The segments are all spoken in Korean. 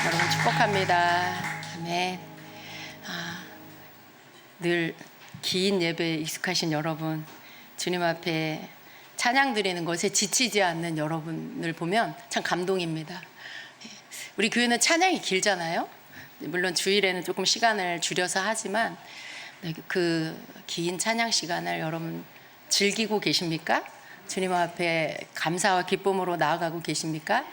여러분 축복합니다. 아멘. 늘 긴 예배에 익숙하신 여러분, 주님 앞에 찬양 드리는 것에 지치지 않는 여러분을 보면 참 감동입니다. 우리 교회는 찬양이 길잖아요. 물론 주일에는 조금 시간을 줄여서 하지만 그 긴 찬양 시간을 여러분 즐기고 계십니까? 주님 앞에 감사와 기쁨으로 나아가고 계십니까?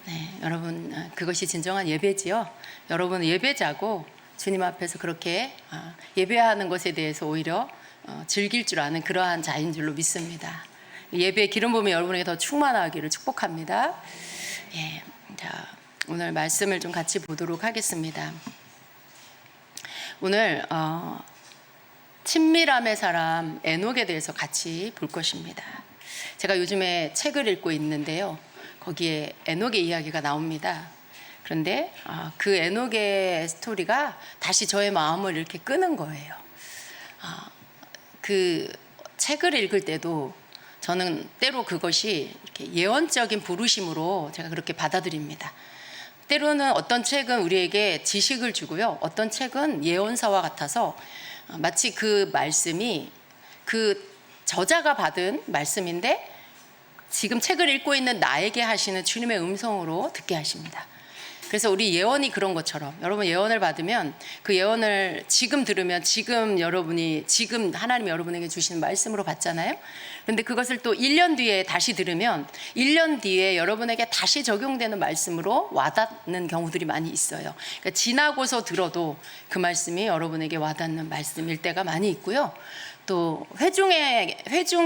네, 여러분 그것이 진정한 예배지요. 여러분 예배자고 주님 앞에서 그렇게 예배하는 것에 대해서 오히려 즐길 줄 아는 그러한 자인 줄로 믿습니다. 예배의 기름 부음이 여러분에게 더 충만하기를 축복합니다. 예, 자, 오늘 말씀을 좀 같이 보도록 하겠습니다. 오늘 친밀함의 사람 에녹에 대해서 같이 볼 것입니다. 제가 요즘에 책을 읽고 있는데요. 거기에 에녹의 이야기가 나옵니다. 그런데 그 에녹의 스토리가 다시 저의 마음을 이렇게 끄는 거예요. 그 책을 읽을 때도 저는 때로 그것이 이렇게 예언적인 부르심으로 제가 그렇게 받아들입니다. 때로는 어떤 책은 우리에게 지식을 주고요. 어떤 책은 예언서와 같아서 마치 그 말씀이 그 저자가 받은 말씀인데 지금 책을 읽고 있는 나에게 하시는 주님의 음성으로 듣게 하십니다. 그래서 우리 예언이 그런 것처럼 여러분 예언을 받으면 그 예언을 지금 들으면 지금 하나님이 여러분에게 주시는 말씀으로 받잖아요. 그런데 그것을 또 1년 뒤에 다시 들으면 1년 뒤에 여러분에게 다시 적용되는 말씀으로 와닿는 경우들이 많이 있어요. 그러니까 지나고서 들어도 그 말씀이 여러분에게 와닿는 말씀일 때가 많이 있고요. 또 회중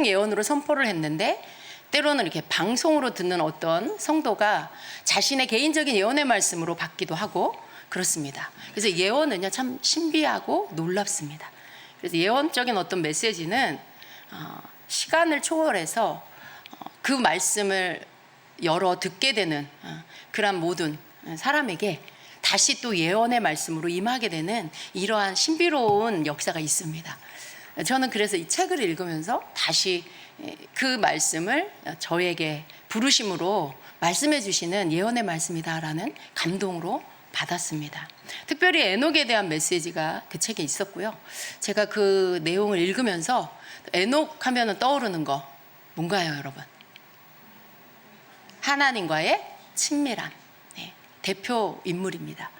예언으로 선포를 했는데 때로는 이렇게 방송으로 듣는 어떤 성도가 자신의 개인적인 예언의 말씀으로 받기도 하고 그렇습니다. 그래서 예언은요 참 신비하고 놀랍습니다. 그래서 예언적인 어떤 메시지는 시간을 초월해서 그 말씀을 열어 듣게 되는 그런 모든 사람에게 다시 또 예언의 말씀으로 임하게 되는 이러한 신비로운 역사가 있습니다. 저는 그래서 이 책을 읽으면서 다시 그 말씀을 저에게 부르심으로 말씀해 주시는 예언의 말씀이다라는 감동으로 받았습니다. 특별히 에녹에 대한 메시지가 그 책에 있었고요. 제가 그 내용을 읽으면서 에녹 하면 떠오르는 거 뭔가요, 여러분? 하나님과의 친밀함, 대표 인물입니다.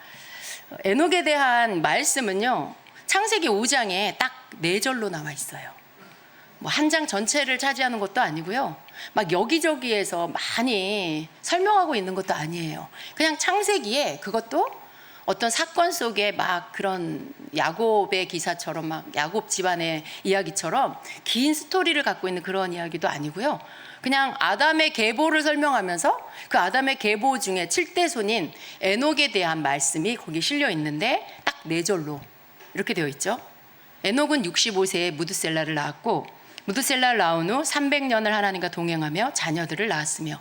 에녹에 대한 말씀은요, 창세기 5장에 딱 4절로 나와 있어요. 뭐 한 장 전체를 차지하는 것도 아니고요. 막 여기저기에서 많이 설명하고 있는 것도 아니에요. 그냥 창세기에 그것도 어떤 사건 속에 막 그런 야곱의 기사처럼 막 야곱 집안의 이야기처럼 긴 스토리를 갖고 있는 그런 이야기도 아니고요. 그냥 아담의 계보를 설명하면서 그 아담의 계보 중에 7대 손인 에녹에 대한 말씀이 거기 실려 있는데 딱 4절로 이렇게 되어 있죠. 에녹은 65세에 무드셀라를 낳았고 무드셀라를 낳은 후 300년을 하나님과 동행하며 자녀들을 낳았으며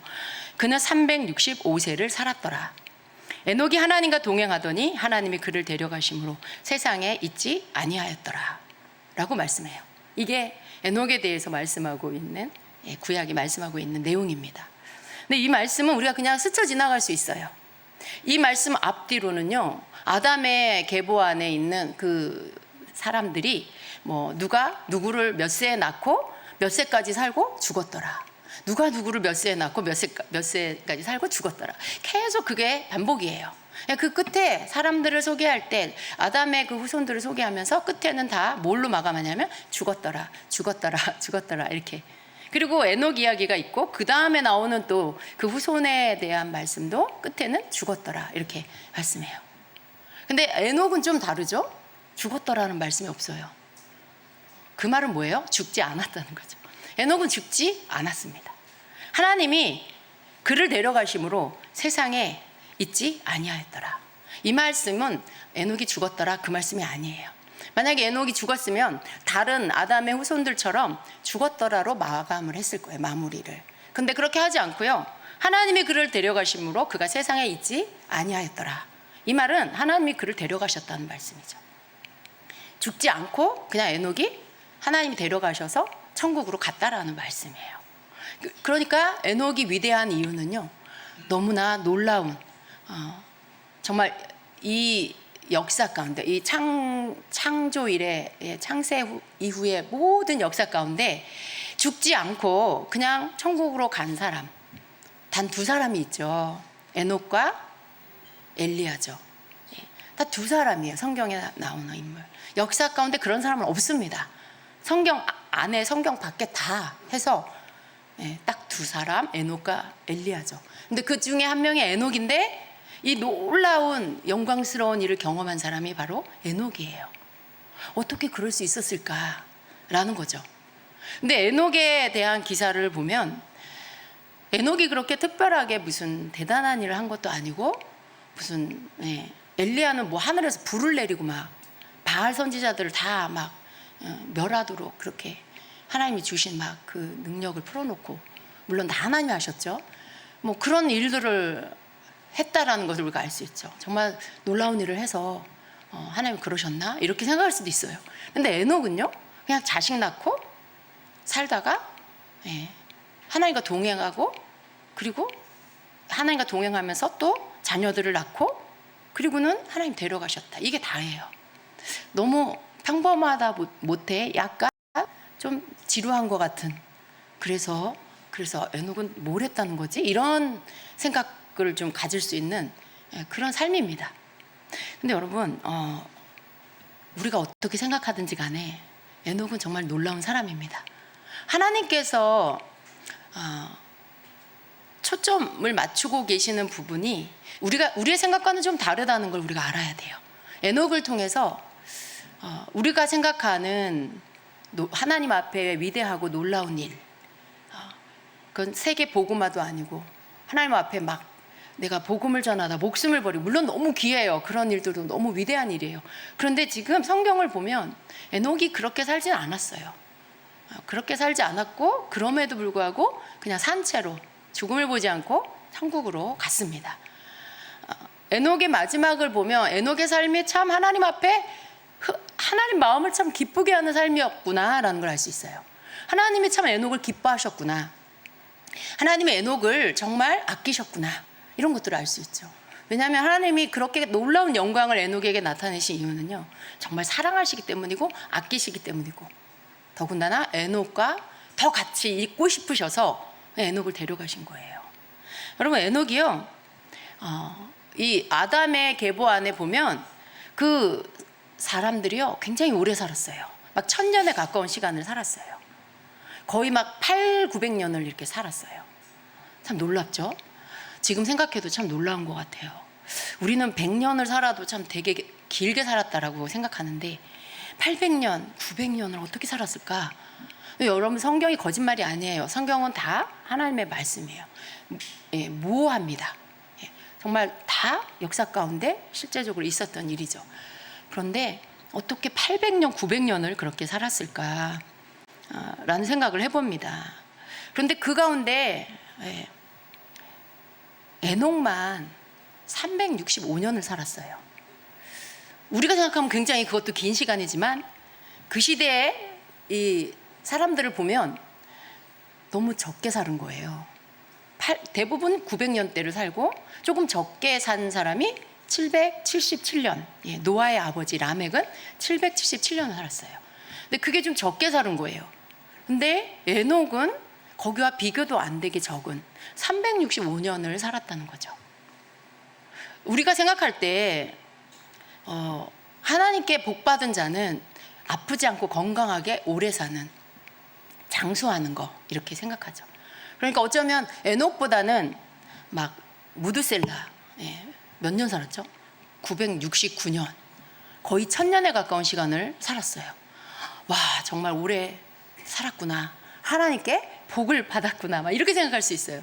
그는 365세를 살았더라. 에녹이 하나님과 동행하더니 하나님이 그를 데려가심으로 세상에 있지 아니하였더라 라고 말씀해요. 이게 에녹에 대해서 말씀하고 있는 구약이 말씀하고 있는 내용입니다. 근데 이 말씀은 우리가 그냥 스쳐 지나갈 수 있어요. 이 말씀 앞뒤로는요, 아담의 계보 안에 있는 그 사람들이 뭐 누가 누구를 몇 세에 낳고 몇 세까지 살고 죽었더라. 누가 누구를 몇 세에 낳고 몇 세까지 살고 죽었더라. 계속 그게 반복이에요. 그 끝에 사람들을 소개할 때 아담의 그 후손들을 소개하면서 끝에는 다 뭘로 마감하냐면 죽었더라, 죽었더라, 죽었더라 이렇게. 그리고 에녹 이야기가 있고 그 다음에 나오는 또 그 후손에 대한 말씀도 끝에는 죽었더라 이렇게 말씀해요. 근데 에녹은 좀 다르죠? 죽었더라는 말씀이 없어요. 그 말은 뭐예요? 죽지 않았다는 거죠. 에녹은 죽지 않았습니다. 하나님이 그를 데려가심으로 세상에 있지 아니하였더라. 이 말씀은 에녹이 죽었더라 그 말씀이 아니에요. 만약에 에녹이 죽었으면 다른 아담의 후손들처럼 죽었더라로 마감을 했을 거예요. 마무리를. 근데 그렇게 하지 않고요. 하나님이 그를 데려가심으로 그가 세상에 있지 아니하였더라. 이 말은 하나님이 그를 데려가셨다는 말씀이죠. 죽지 않고 그냥 에녹이 하나님이 데려가셔서 천국으로 갔다라는 말씀이에요. 그러니까 에녹이 위대한 이유는요, 너무나 놀라운 정말 이 역사 가운데 이 창조 이래 창세 이후의 모든 역사 가운데 죽지 않고 그냥 천국으로 간 사람 단 두 사람이 있죠. 에녹과 엘리야죠. 다 두 사람이에요. 성경에 나오는 인물. 역사 가운데 그런 사람은 없습니다. 성경 안에 성경 밖에 다 해서 딱 두 사람 에녹과 엘리야죠. 근데 그 중에 한 명이 에녹인데 이 놀라운 영광스러운 일을 경험한 사람이 바로 에녹이에요. 어떻게 그럴 수 있었을까라는 거죠. 근데 에녹에 대한 기사를 보면 에녹이 그렇게 특별하게 무슨 대단한 일을 한 것도 아니고 무슨 엘리야는 뭐 하늘에서 불을 내리고 막 바알 선지자들을 다 막 멸하도록 그렇게 하나님이 주신 막 그 능력을 풀어놓고 물론 다 하나님이 하셨죠. 뭐 그런 일들을 했다라는 것을 우리가 알 수 있죠. 정말 놀라운 일을 해서 하나님이 그러셨나 이렇게 생각할 수도 있어요. 근데 에녹은요 그냥 자식 낳고 살다가 하나님과 동행하고 그리고 하나님과 동행하면서 또 자녀들을 낳고 그리고는 하나님 데려가셨다. 이게 다예요. 너무 평범하다 못해 약간 좀 지루한 것 같은 그래서 에녹은 뭘 했다는 거지? 이런 생각을 좀 가질 수 있는 그런 삶입니다. 근데 여러분 우리가 어떻게 생각하든지 간에 에녹은 정말 놀라운 사람입니다. 하나님께서 초점을 맞추고 계시는 부분이 우리의 생각과는 좀 다르다는 걸 우리가 알아야 돼요. 에녹을 통해서 우리가 생각하는 하나님 앞에 위대하고 놀라운 일, 그건 세계 복음화도 아니고 하나님 앞에 막 내가 복음을 전하다 목숨을 버리고 물론 너무 귀해요. 그런 일들도 너무 위대한 일이에요. 그런데 지금 성경을 보면 에녹이 그렇게 살지는 않았어요. 그렇게 살지 않았고 그럼에도 불구하고 그냥 산채로 죽음을 보지 않고 천국으로 갔습니다. 에녹의 마지막을 보면 에녹의 삶이 참 하나님 앞에 하나님 마음을 참 기쁘게 하는 삶이었구나라는 걸 알 수 있어요. 하나님이 참 에녹을 기뻐하셨구나. 하나님의 에녹을 정말 아끼셨구나. 이런 것들을 알 수 있죠. 왜냐하면 하나님이 그렇게 놀라운 영광을 에녹에게 나타내신 이유는요. 정말 사랑하시기 때문이고 아끼시기 때문이고 더군다나 에녹과 더 같이 있고 싶으셔서 에녹을 데려가신 거예요. 여러분 에녹이요. 이 아담의 계보 안에 보면 그 사람들이요. 굉장히 오래 살았어요. 막 1000년에 가까운 시간을 살았어요. 거의 막 900년을 이렇게 살았어요. 참 놀랍죠? 지금 생각해도 참 놀라운 것 같아요. 우리는 100년을 살아도 참 되게 길게 살았다라고 생각하는데 800년, 900년을 어떻게 살았을까? 여러분 성경이 거짓말이 아니에요. 성경은 다 하나님의 말씀이에요. 무오합니다. 정말 다 역사 가운데 실제적으로 있었던 일이죠. 그런데 어떻게 800년, 900년을 그렇게 살았을까? 라는 생각을 해봅니다. 그런데 그 가운데 에녹만 365년을 살았어요. 우리가 생각하면 굉장히 그것도 긴 시간이지만 그 시대에 이 사람들을 보면 너무 적게 사는 거예요. 대부분 900년대를 살고 조금 적게 산 사람이 777년. 노아의 아버지 라멕은 777년을 살았어요. 근데 그게 좀 적게 사는 거예요. 근데 에녹은 거기와 비교도 안 되게 적은 365년을 살았다는 거죠. 우리가 생각할 때 하나님께 복받은 자는 아프지 않고 건강하게 오래 사는 장수하는 거 이렇게 생각하죠. 그러니까 어쩌면 에녹보다는 막 무드셀라 몇 년 살았죠? 969년 거의 1000년에 가까운 시간을 살았어요. 와 정말 오래 살았구나. 하나님께 복을 받았구나. 막 이렇게 생각할 수 있어요.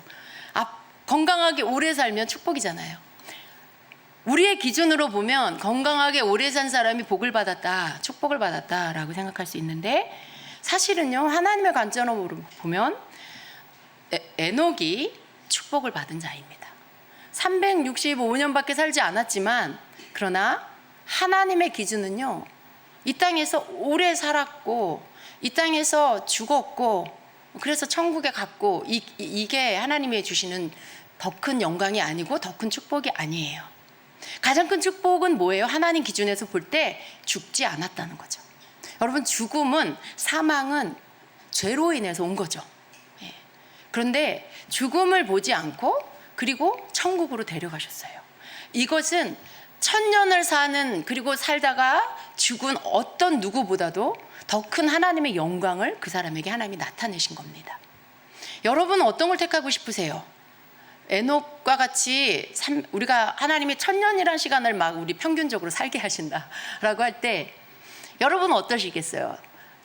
건강하게 오래 살면 축복이잖아요. 우리의 기준으로 보면 건강하게 오래 산 사람이 복을 받았다, 축복을 받았다라고 생각할 수 있는데 사실은요 하나님의 관점으로 보면 에녹이 축복을 받은 자입니다. 365년밖에 살지 않았지만 그러나 하나님의 기준은요 이 땅에서 오래 살았고 이 땅에서 죽었고 그래서 천국에 갔고 이게 하나님이 주시는 더 큰 영광이 아니고 더 큰 축복이 아니에요. 가장 큰 축복은 뭐예요? 하나님 기준에서 볼 때 죽지 않았다는 거죠. 여러분, 죽음은, 사망은 죄로 인해서 온 거죠. 예. 그런데 죽음을 보지 않고 그리고 천국으로 데려가셨어요. 이것은 천년을 사는, 그리고 살다가 죽은 어떤 누구보다도 더 큰 하나님의 영광을 그 사람에게 하나님이 나타내신 겁니다. 여러분은 어떤 걸 택하고 싶으세요? 에녹과 같이 우리가 하나님이 천년이라는 시간을 막 우리 평균적으로 살게 하신다라고 할 때 여러분은 어떠시겠어요?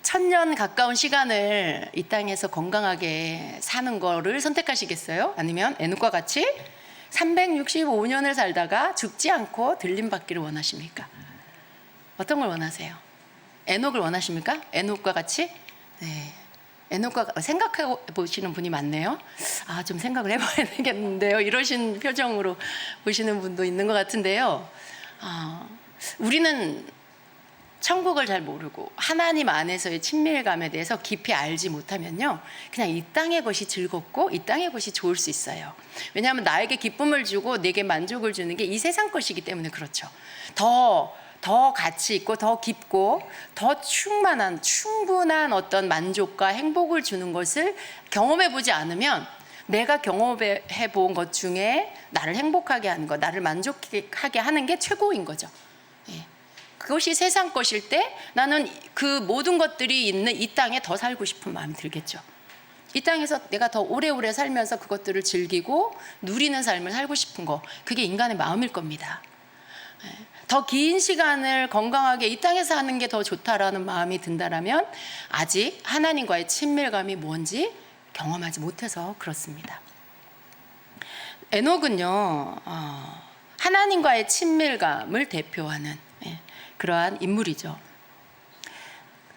천년 가까운 시간을 이 땅에서 건강하게 사는 거를 선택하시겠어요? 아니면 에녹과 같이 365년을 살다가 죽지 않고 들림받기를 원하십니까? 어떤 걸 원하세요? 에녹을 원하십니까? 에녹과 같이? 네. 에녹과 생각해 보시는 분이 많네요. 아, 좀 생각을 해봐야 되겠는데요. 이러신 표정으로 보시는 분도 있는 것 같은데요. 우리는 천국을 잘 모르고 하나님 안에서의 친밀감에 대해서 깊이 알지 못하면요, 그냥 이 땅의 것이 즐겁고 이 땅의 것이 좋을 수 있어요. 왜냐하면 나에게 기쁨을 주고 내게 만족을 주는 게 이 세상 것이기 때문에 그렇죠. 더 가치 있고 더 깊고 더 충분한 어떤 만족과 행복을 주는 것을 경험해 보지 않으면, 내가 경험해 본 것 중에 나를 행복하게 하는 것, 나를 만족하게 하는 게 최고인 거죠. 예. 그것이 세상 것일 때 나는 그 모든 것들이 있는 이 땅에 더 살고 싶은 마음이 들겠죠. 이 땅에서 내가 더 오래오래 살면서 그것들을 즐기고 누리는 삶을 살고 싶은 거, 그게 인간의 마음일 겁니다. 더 긴 시간을 건강하게 이 땅에서 하는 게 더 좋다라는 마음이 든다라면 아직 하나님과의 친밀감이 뭔지 경험하지 못해서 그렇습니다. 에녹은요, 하나님과의 친밀감을 대표하는 그러한 인물이죠.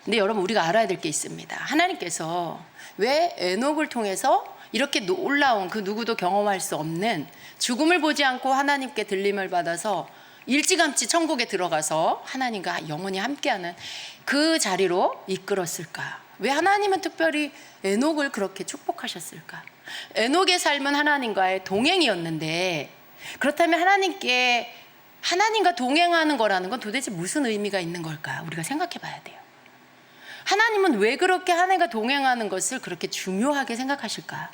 근데 여러분, 우리가 알아야 될 게 있습니다. 하나님께서 왜 에녹을 통해서 이렇게 놀라운, 그 누구도 경험할 수 없는 죽음을 보지 않고 하나님께 들림을 받아서 일찌감치 천국에 들어가서 하나님과 영원히 함께하는 그 자리로 이끌었을까? 왜 하나님은 특별히 에녹을 그렇게 축복하셨을까? 에녹의 삶은 하나님과의 동행이었는데, 그렇다면 하나님과 동행하는 거라는 건 도대체 무슨 의미가 있는 걸까? 우리가 생각해 봐야 돼요. 하나님은 왜 그렇게 하나님과 동행하는 것을 그렇게 중요하게 생각하실까?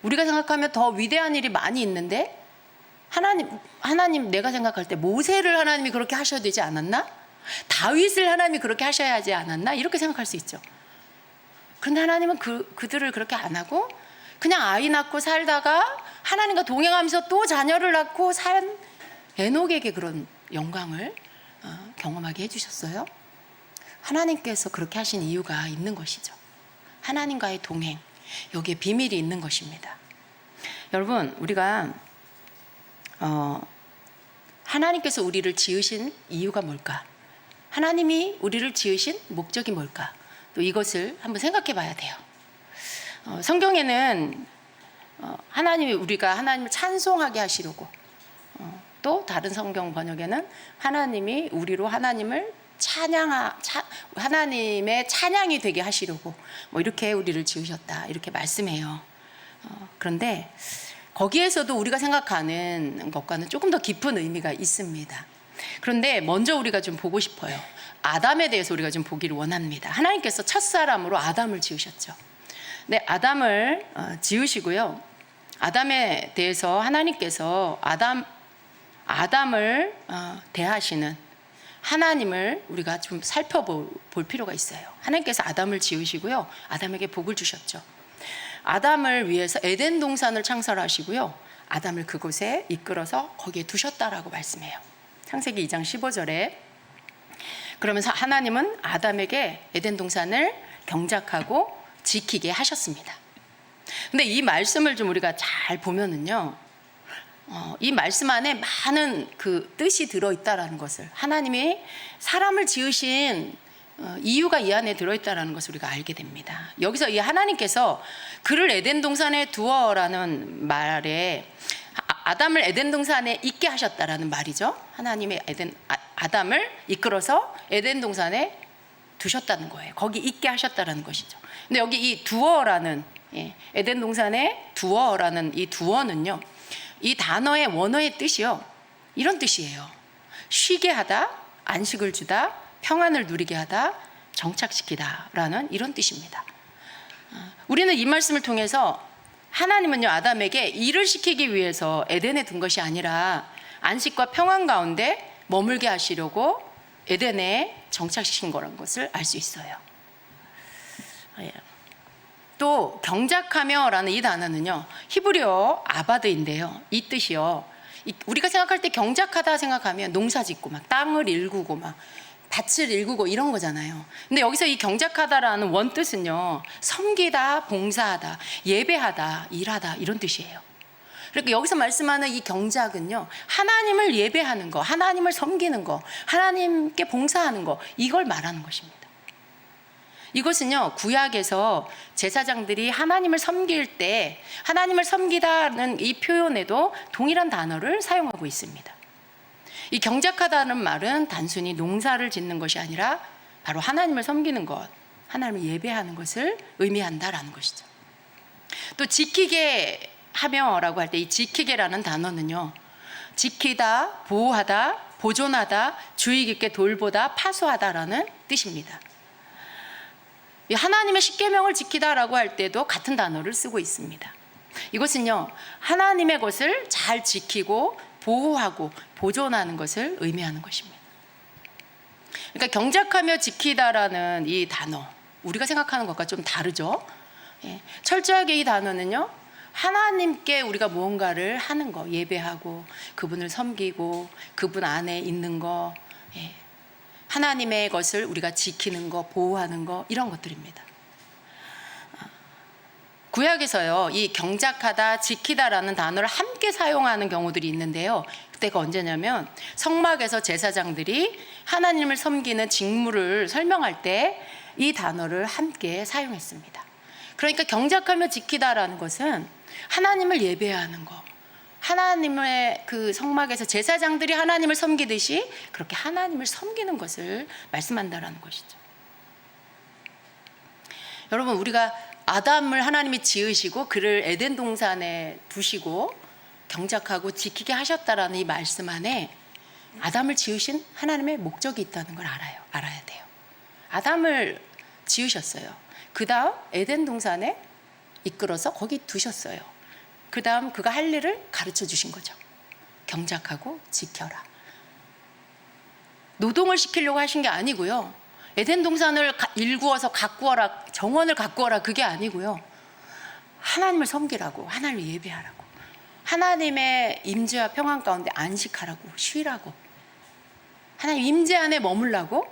우리가 생각하면 더 위대한 일이 많이 있는데, 하나님 내가 생각할 때 모세를 하나님이 그렇게 하셔야 되지 않았나? 다윗을 하나님이 그렇게 하셔야 하지 않았나? 이렇게 생각할 수 있죠. 그런데 하나님은 그들을 그렇게 안 하고 그냥 아이 낳고 살다가 하나님과 동행하면서 또 자녀를 낳고 산 에녹에게 그런 영광을 경험하게 해주셨어요. 하나님께서 그렇게 하신 이유가 있는 것이죠. 하나님과의 동행, 여기에 비밀이 있는 것입니다. 여러분, 우리가 하나님께서 우리를 지으신 이유가 뭘까? 하나님이 우리를 지으신 목적이 뭘까? 또 이것을 한번 생각해 봐야 돼요. 성경에는 우리가 하나님을 찬송하게 하시려고, 또 다른 성경 번역에는 하나님이 우리로 하나님의 찬양이 되게 하시려고 이렇게 우리를 지으셨다, 이렇게 말씀해요. 그런데 거기에서도 우리가 생각하는 것과는 조금 더 깊은 의미가 있습니다. 그런데 먼저 우리가 좀 보고 싶어요. 아담에 대해서 우리가 좀 보기를 원합니다. 하나님께서 첫사람으로 아담을 지으셨죠. 네, 아담을 지으시고요. 아담에 대해서 하나님께서 아담을 대하시는 하나님을 우리가 좀 살펴볼 필요가 있어요. 하나님께서 아담을 지으시고요, 아담에게 복을 주셨죠. 아담을 위해서 에덴 동산을 창설하시고요, 아담을 그곳에 이끌어서 거기에 두셨다라고 말씀해요. 창세기 2장 15절에. 그러면서 하나님은 아담에게 에덴 동산을 경작하고 지키게 하셨습니다. 근데 이 말씀을 좀 우리가 잘 보면은요, 이 말씀 안에 많은 그 뜻이 들어있다라는 것을, 하나님이 사람을 지으신 이유가 이 안에 들어있다라는 것을 우리가 알게 됩니다. 여기서 이 하나님께서 그를 에덴 동산에 두어라는 말에 아담을 에덴 동산에 있게 하셨다라는 말이죠. 하나님의 아담을 이끌어서 에덴 동산에 두셨다는 거예요. 거기 있게 하셨다라는 것이죠. 근데 여기 이 두어라는, 에덴 동산에 두어라는 이 두어는요, 이 단어의 원어의 뜻이요, 이런 뜻이에요. 쉬게 하다, 안식을 주다, 평안을 누리게 하다, 정착시키다 라는 이런 뜻입니다. 우리는 이 말씀을 통해서 하나님은요, 아담에게 일을 시키기 위해서 에덴에 둔 것이 아니라 안식과 평안 가운데 머물게 하시려고 에덴에 정착시킨 거라는 것을 알 수 있어요. 또 경작하며라는 이 단어는요, 히브리어 아바드인데요, 이 뜻이요, 우리가 생각할 때 경작하다 생각하면 농사짓고 막 땅을 일구고 막 밭을 일구고 이런 거잖아요. 근데 여기서 이 경작하다라는 원뜻은요, 섬기다, 봉사하다, 예배하다, 일하다 이런 뜻이에요. 그러니까 여기서 말씀하는 이 경작은요, 하나님을 예배하는 거, 하나님을 섬기는 거, 하나님께 봉사하는 거, 이걸 말하는 것입니다. 이것은요, 구약에서 제사장들이 하나님을 섬길 때 하나님을 섬기다는 이 표현에도 동일한 단어를 사용하고 있습니다. 이 경작하다는 말은 단순히 농사를 짓는 것이 아니라 바로 하나님을 섬기는 것, 하나님을 예배하는 것을 의미한다라는 것이죠. 또 지키게 하며라고 할 때 이 지키게라는 단어는요, 지키다, 보호하다, 보존하다, 주의 깊게 돌보다, 파수하다라는 뜻입니다. 하나님의 십계명을 지키다라고 할 때도 같은 단어를 쓰고 있습니다. 이것은요, 하나님의 것을 잘 지키고 보호하고 보존하는 것을 의미하는 것입니다. 그러니까 경작하며 지키다라는 이 단어, 우리가 생각하는 것과 좀 다르죠. 철저하게 이 단어는요, 하나님께 우리가 무언가를 하는 거, 예배하고 그분을 섬기고 그분 안에 있는 거, 하나님의 것을 우리가 지키는 거, 보호하는 거, 이런 것들입니다. 구약에서요, 이 경작하다, 지키다라는 단어를 함께 사용하는 경우들이 있는데요. 그때가 언제냐면 성막에서 제사장들이 하나님을 섬기는 직무를 설명할 때 이 단어를 함께 사용했습니다. 그러니까 경작하며 지키다라는 것은 하나님을 예배하는 거, 하나님의 그 성막에서 제사장들이 하나님을 섬기듯이 그렇게 하나님을 섬기는 것을 말씀한다라는 것이죠. 여러분, 우리가 아담을 하나님이 지으시고 그를 에덴 동산에 두시고 경작하고 지키게 하셨다라는 이 말씀 안에 아담을 지으신 하나님의 목적이 있다는 걸 알아야 돼요. 아담을 지으셨어요. 그 다음 에덴 동산에 이끌어서 거기 두셨어요. 그 다음 그가 할 일을 가르쳐 주신 거죠. 경작하고 지켜라. 노동을 시키려고 하신 게 아니고요. 에덴 동산을 일구어서 가꾸어라, 정원을 가꾸어라, 그게 아니고요. 하나님을 섬기라고, 하나님을 예배하라고, 하나님의 임재와 평안 가운데 안식하라고, 쉬라고, 하나님 임재 안에 머물라고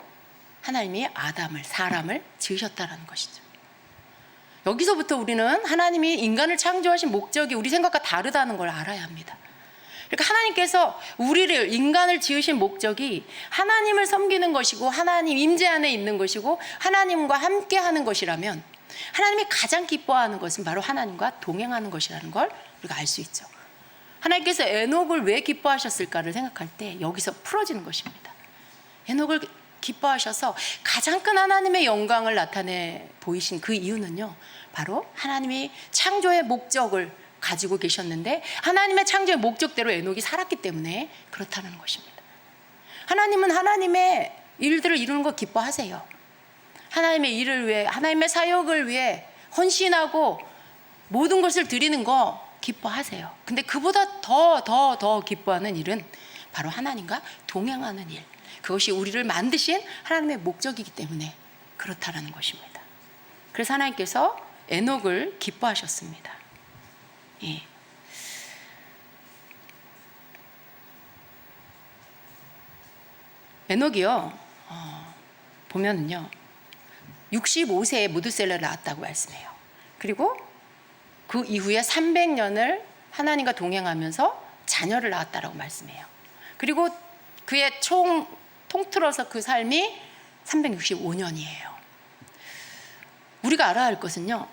하나님이 아담을, 사람을 지으셨다라는 것이죠. 여기서부터 우리는 하나님이 인간을 창조하신 목적이 우리 생각과 다르다는 걸 알아야 합니다. 그러니까 하나님께서 우리를, 인간을 지으신 목적이 하나님을 섬기는 것이고 하나님 임재 안에 있는 것이고 하나님과 함께 하는 것이라면 하나님이 가장 기뻐하는 것은 바로 하나님과 동행하는 것이라는 걸 우리가 알 수 있죠. 하나님께서 에녹을 왜 기뻐하셨을까를 생각할 때 여기서 풀어지는 것입니다. 에녹을 기뻐하셔서 가장 큰 하나님의 영광을 나타내 보이신 그 이유는요, 바로 하나님이 창조의 목적을 가지고 계셨는데 하나님의 창조의 목적대로 에녹이 살았기 때문에 그렇다는 것입니다. 하나님은 하나님의 일들을 이루는 거 기뻐하세요. 하나님의 일을 위해, 하나님의 사역을 위해 헌신하고 모든 것을 드리는 거 기뻐하세요. 근데 그보다 더 기뻐하는 일은 바로 하나님과 동행하는 일, 그것이 우리를 만드신 하나님의 목적이기 때문에 그렇다라는 것입니다. 그래서 하나님께서 에녹을 기뻐하셨습니다. 예. 에녹이요, 보면은요, 65세에 무드셀라를 낳았다고 말씀해요. 그리고 그 이후에 300년을 하나님과 동행하면서 자녀를 낳았다라고 말씀해요. 그리고 그의 통틀어서 그 삶이 365년이에요. 우리가 알아야 할 것은요,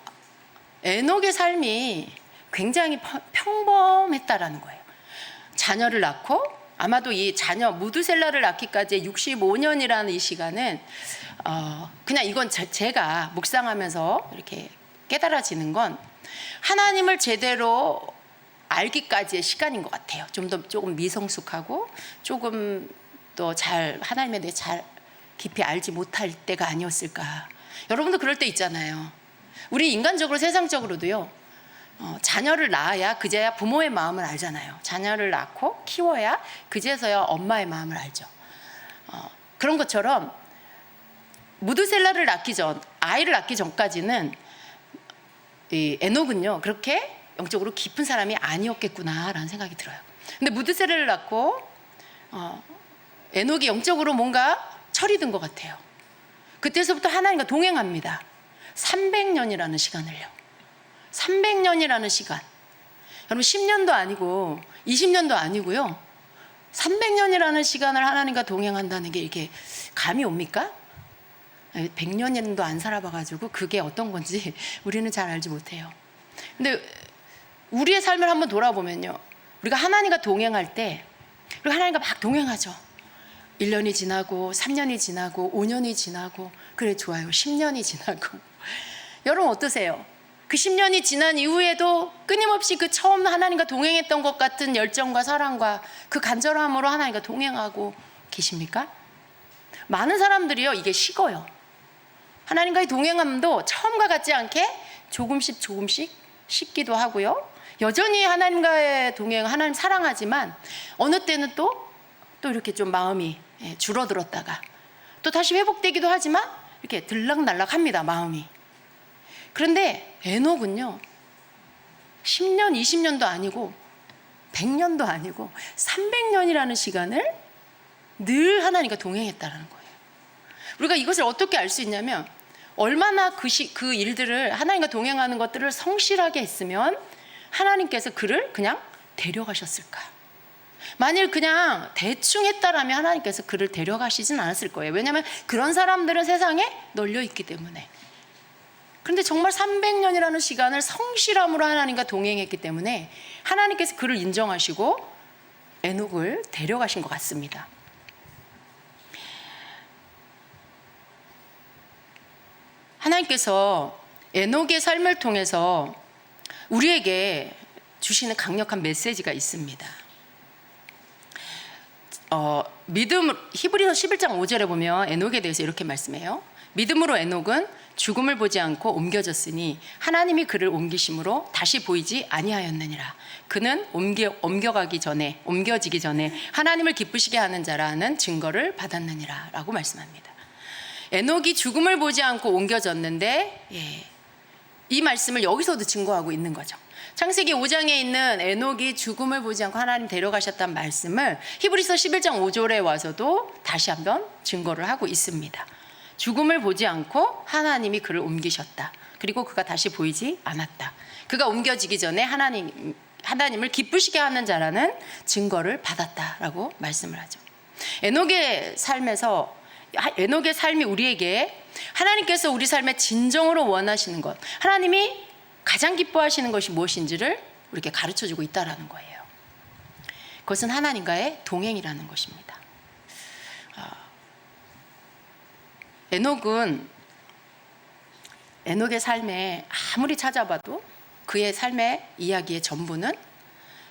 에녹의 삶이 굉장히 평범했다라는 거예요. 자녀를 낳고, 아마도 이 자녀 무드셀라를 낳기까지 65년이라는 이 시간은 그냥 이건 제가 묵상하면서 이렇게 깨달아지는 건 하나님을 제대로 알기까지의 시간인 것 같아요. 조금 미성숙하고 조금 더 잘 하나님에 대해 잘 깊이 알지 못할 때가 아니었을까. 여러분도 그럴 때 있잖아요. 우리 인간적으로 세상적으로도요. 자녀를 낳아야 그제야 부모의 마음을 알잖아요. 자녀를 낳고 키워야 그제서야 엄마의 마음을 알죠. 그런 것처럼 무드셀라를 아이를 낳기 전까지는 이 에녹은요 그렇게 영적으로 깊은 사람이 아니었겠구나라는 생각이 들어요. 근데 무드셀라를 낳고 에녹이 영적으로 뭔가 철이 든 것 같아요. 그때서부터 하나님과 동행합니다. 300년이라는 시간을요. 300년이라는 시간. 여러분 10년도 아니고 20년도 아니고요. 300년이라는 시간을 하나님과 동행한다는 게 이게 감이 옵니까? 100년도 안 살아봐가지고 그게 어떤 건지 우리는 잘 알지 못해요. 근데 우리의 삶을 한번 돌아보면요. 우리가 하나님과 동행할 때 우리가 하나님과 막 동행하죠. 1년이 지나고 3년이 지나고 5년이 지나고 그래 좋아요. 10년이 지나고 여러분 어떠세요? 그 10년이 지난 이후에도 끊임없이 그 처음 하나님과 동행했던 것 같은 열정과 사랑과 그 간절함으로 하나님과 동행하고 계십니까? 많은 사람들이요 이게 식어요. 하나님과의 동행함도 처음과 같지 않게 조금씩 식기도 하고요. 여전히 하나님과의 동행, 하나님 사랑하지만 어느 때는 또 이렇게 좀 마음이 줄어들었다가 또 다시 회복되기도 하지만 이렇게 들락날락합니다, 마음이. 그런데 에녹은요 10년, 20년도 아니고 100년도 아니고 300년이라는 시간을 늘 하나님과 동행했다는 거예요. 우리가 이것을 어떻게 알 수 있냐면 얼마나 그 일들을 하나님과 동행하는 것들을 성실하게 했으면 하나님께서 그를 그냥 데려가셨을까. 만일 그냥 대충 했다라면 하나님께서 그를 데려가시진 않았을 거예요. 왜냐하면 그런 사람들은 세상에 널려 있기 때문에. 그런데 정말 300년이라는 시간을 성실함으로 하나님과 동행했기 때문에 하나님께서 그를 인정하시고 에녹을 데려가신 것 같습니다. 하나님께서 에녹의 삶을 통해서 우리에게 주시는 강력한 메시지가 있습니다. 히브리서 11장 5절에 보면 에녹에 대해서 이렇게 말씀해요. 믿음으로 에녹은 죽음을 보지 않고 옮겨졌으니 하나님이 그를 옮기심으로 다시 보이지 아니하였느니라. 그는 옮겨지기 전에 하나님을 기쁘시게 하는 자라는 증거를 받았느니라 라고 말씀합니다. 에녹이 죽음을 보지 않고 옮겨졌는데 이 말씀을 여기서도 증거하고 있는 거죠. 창세기 5장에 있는 에녹이 죽음을 보지 않고 하나님 데려가셨다는 말씀을 히브리서 11장 5절에 와서도 다시 한번 증거를 하고 있습니다. 죽음을 보지 않고 하나님이 그를 옮기셨다. 그리고 그가 다시 보이지 않았다. 그가 옮겨지기 전에 하나님을 기쁘시게 하는 자라는 증거를 받았다라고 말씀을 하죠. 에녹의 삶이 우리에게 하나님께서 우리 삶에 진정으로 원하시는 것, 하나님이 가장 기뻐하시는 것이 무엇인지를 우리에게 가르쳐주고 있다는 거예요. 그것은 하나님과의 동행이라는 것입니다. 에녹의 삶에 아무리 찾아봐도 그의 삶의 이야기의 전부는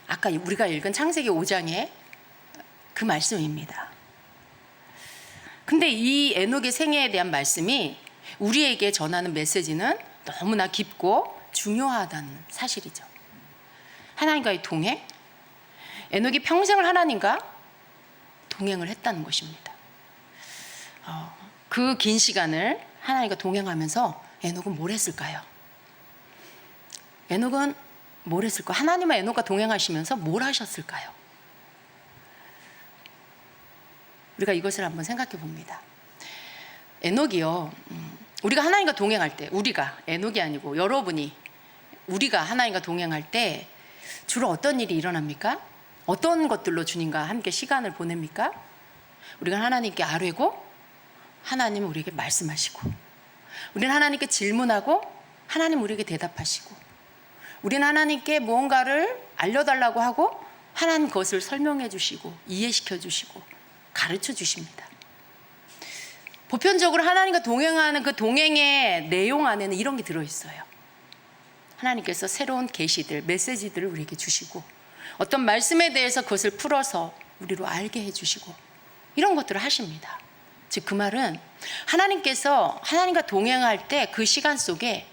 아까 우리가 읽은 창세기 5장의 그 말씀입니다. 근데 이 에녹의 생애에 대한 말씀이 우리에게 전하는 메시지는 너무나 깊고 중요하다는 사실이죠. 하나님과의 동행, 에녹이 평생을 하나님과 동행을 했다는 것입니다. 그 긴 시간을 하나님과 동행하면서 에녹은 뭘 했을까요? 에녹은 뭘 했을까요? 하나님과 에녹과 동행하시면서 뭘 하셨을까요? 우리가 이것을 한번 생각해 봅니다. 에녹이요, 우리가 하나님과 동행할 때, 에녹이 아니고 여러분이 우리가 하나님과 동행할 때 주로 어떤 일이 일어납니까? 어떤 것들로 주님과 함께 시간을 보냅니까? 우리가 하나님께 아뢰고 하나님은 우리에게 말씀하시고, 우리는 하나님께 질문하고 하나님 우리에게 대답하시고, 우리는 하나님께 무언가를 알려달라고 하고 하나님 그것을 설명해 주시고 이해시켜 주시고 가르쳐 주십니다. 보편적으로 하나님과 동행하는 그 동행의 내용 안에는 이런 게 들어있어요. 하나님께서 새로운 계시들, 메시지들을 우리에게 주시고 어떤 말씀에 대해서 그것을 풀어서 우리로 알게 해주시고 이런 것들을 하십니다. 즉 그 말은 하나님께서 하나님과 동행할 때 그 시간 속에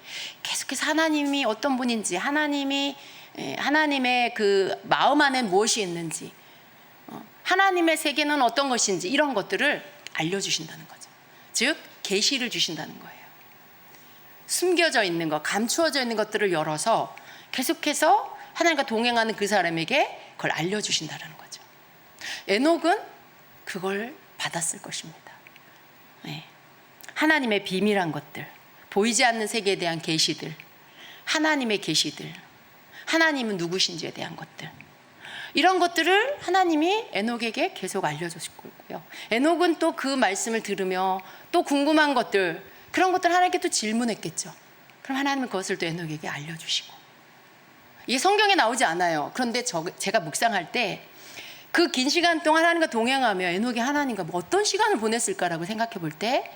계속해서 하나님이 어떤 분인지, 하나님의 그 마음 안에 무엇이 있는지, 하나님의 세계는 어떤 것인지 이런 것들을 알려주신다는 거죠. 즉 계시를 주신다는 거예요. 숨겨져 있는 것, 감추어져 있는 것들을 열어서 계속해서 하나님과 동행하는 그 사람에게 그걸 알려주신다는 거죠. 에녹은 그걸 받았을 것입니다. 네. 하나님의 비밀한 것들, 보이지 않는 세계에 대한 계시들, 하나님의 계시들, 하나님은 누구신지에 대한 것들, 이런 것들을 하나님이 에녹에게 계속 알려줬을 거고요. 에녹은 또 그 말씀을 들으며 또 궁금한 것들, 그런 것들 하나님께 또 질문했겠죠. 그럼 하나님은 그것을 또 에녹에게 알려주시고. 이게 성경에 나오지 않아요. 그런데 제가 묵상할 때 그 긴 시간 동안 하나님과 동행하며 에녹이 하나님과 뭐 어떤 시간을 보냈을까라고 생각해 볼 때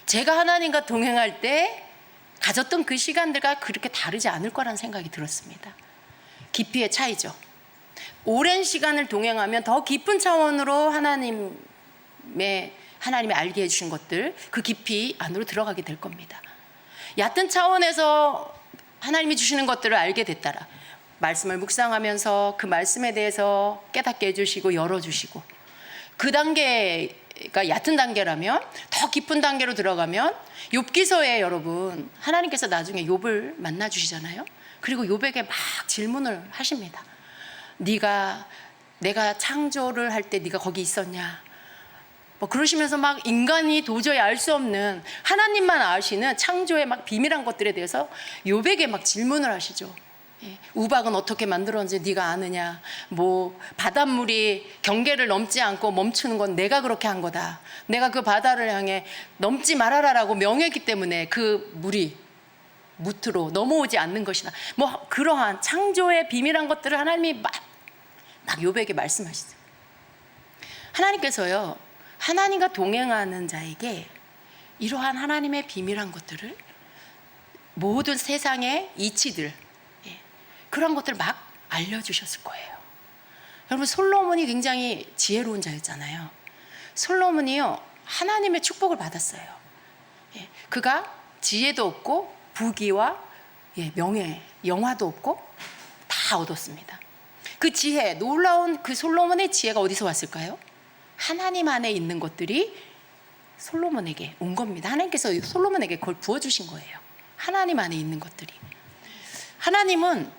제가 하나님과 동행할 때 가졌던 그 시간들과 그렇게 다르지 않을 거라는 생각이 들었습니다. 깊이의 차이죠. 오랜 시간을 동행하면 더 깊은 차원으로 하나님이 알게 해주신 것들, 그 깊이 안으로 들어가게 될 겁니다. 얕은 차원에서 하나님이 주시는 것들을 알게 됐다라 말씀을 묵상하면서 그 말씀에 대해서 깨닫게 해주시고 열어주시고, 그 단계가 얕은 단계라면 더 깊은 단계로 들어가면 욥기서에 여러분 하나님께서 나중에 욥을 만나 주시잖아요. 그리고 욥에게 막 질문을 하십니다. 내가 창조를 할 때 네가 거기 있었냐? 뭐 그러시면서 막 인간이 도저히 알 수 없는 하나님만 아시는 창조의 막 비밀한 것들에 대해서 욥에게 막 질문을 하시죠. 우박은 어떻게 만들었는지 네가 아느냐? 뭐 바닷물이 경계를 넘지 않고 멈추는 건 내가 그렇게 한 거다. 내가 그 바다를 향해 넘지 말아라라고 명했기 때문에 그 물이 무트로 넘어오지 않는 것이다. 뭐 그러한 창조의 비밀한 것들을 하나님이 막 욥에게 말씀하시죠. 하나님께서요, 하나님과 동행하는 자에게 이러한 하나님의 비밀한 것들을, 모든 세상의 이치들, 그런 것들을 막 알려주셨을 거예요. 여러분, 솔로몬이 굉장히 지혜로운 자였잖아요. 솔로몬이요, 하나님의 축복을 받았어요. 그가 지혜도 얻고 부귀와 명예, 영화도 얻고 다 얻었습니다. 그 지혜, 놀라운 그 솔로몬의 지혜가 어디서 왔을까요? 하나님 안에 있는 것들이 솔로몬에게 온 겁니다. 하나님께서 솔로몬에게 그걸 부어주신 거예요. 하나님 안에 있는 것들이. 하나님은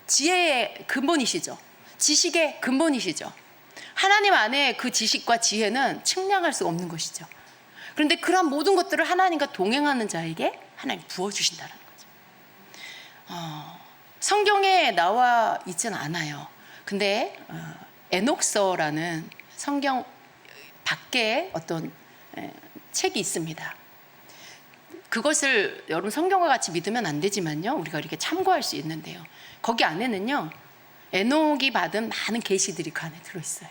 지혜의 근본이시죠. 지식의 근본이시죠. 하나님 안에 그 지식과 지혜는 측량할 수 없는 것이죠. 그런데 그런 모든 것들을 하나님과 동행하는 자에게 하나님 부어주신다는 거죠. 성경에 나와 있지는 않아요. 근데 에녹서라는 성경 밖에 어떤 책이 있습니다. 그것을 여러분 성경과 같이 믿으면 안 되지만요, 우리가 이렇게 참고할 수 있는데요. 거기 안에는요, 에녹이 받은 많은 계시들이 그 안에 들어있어요.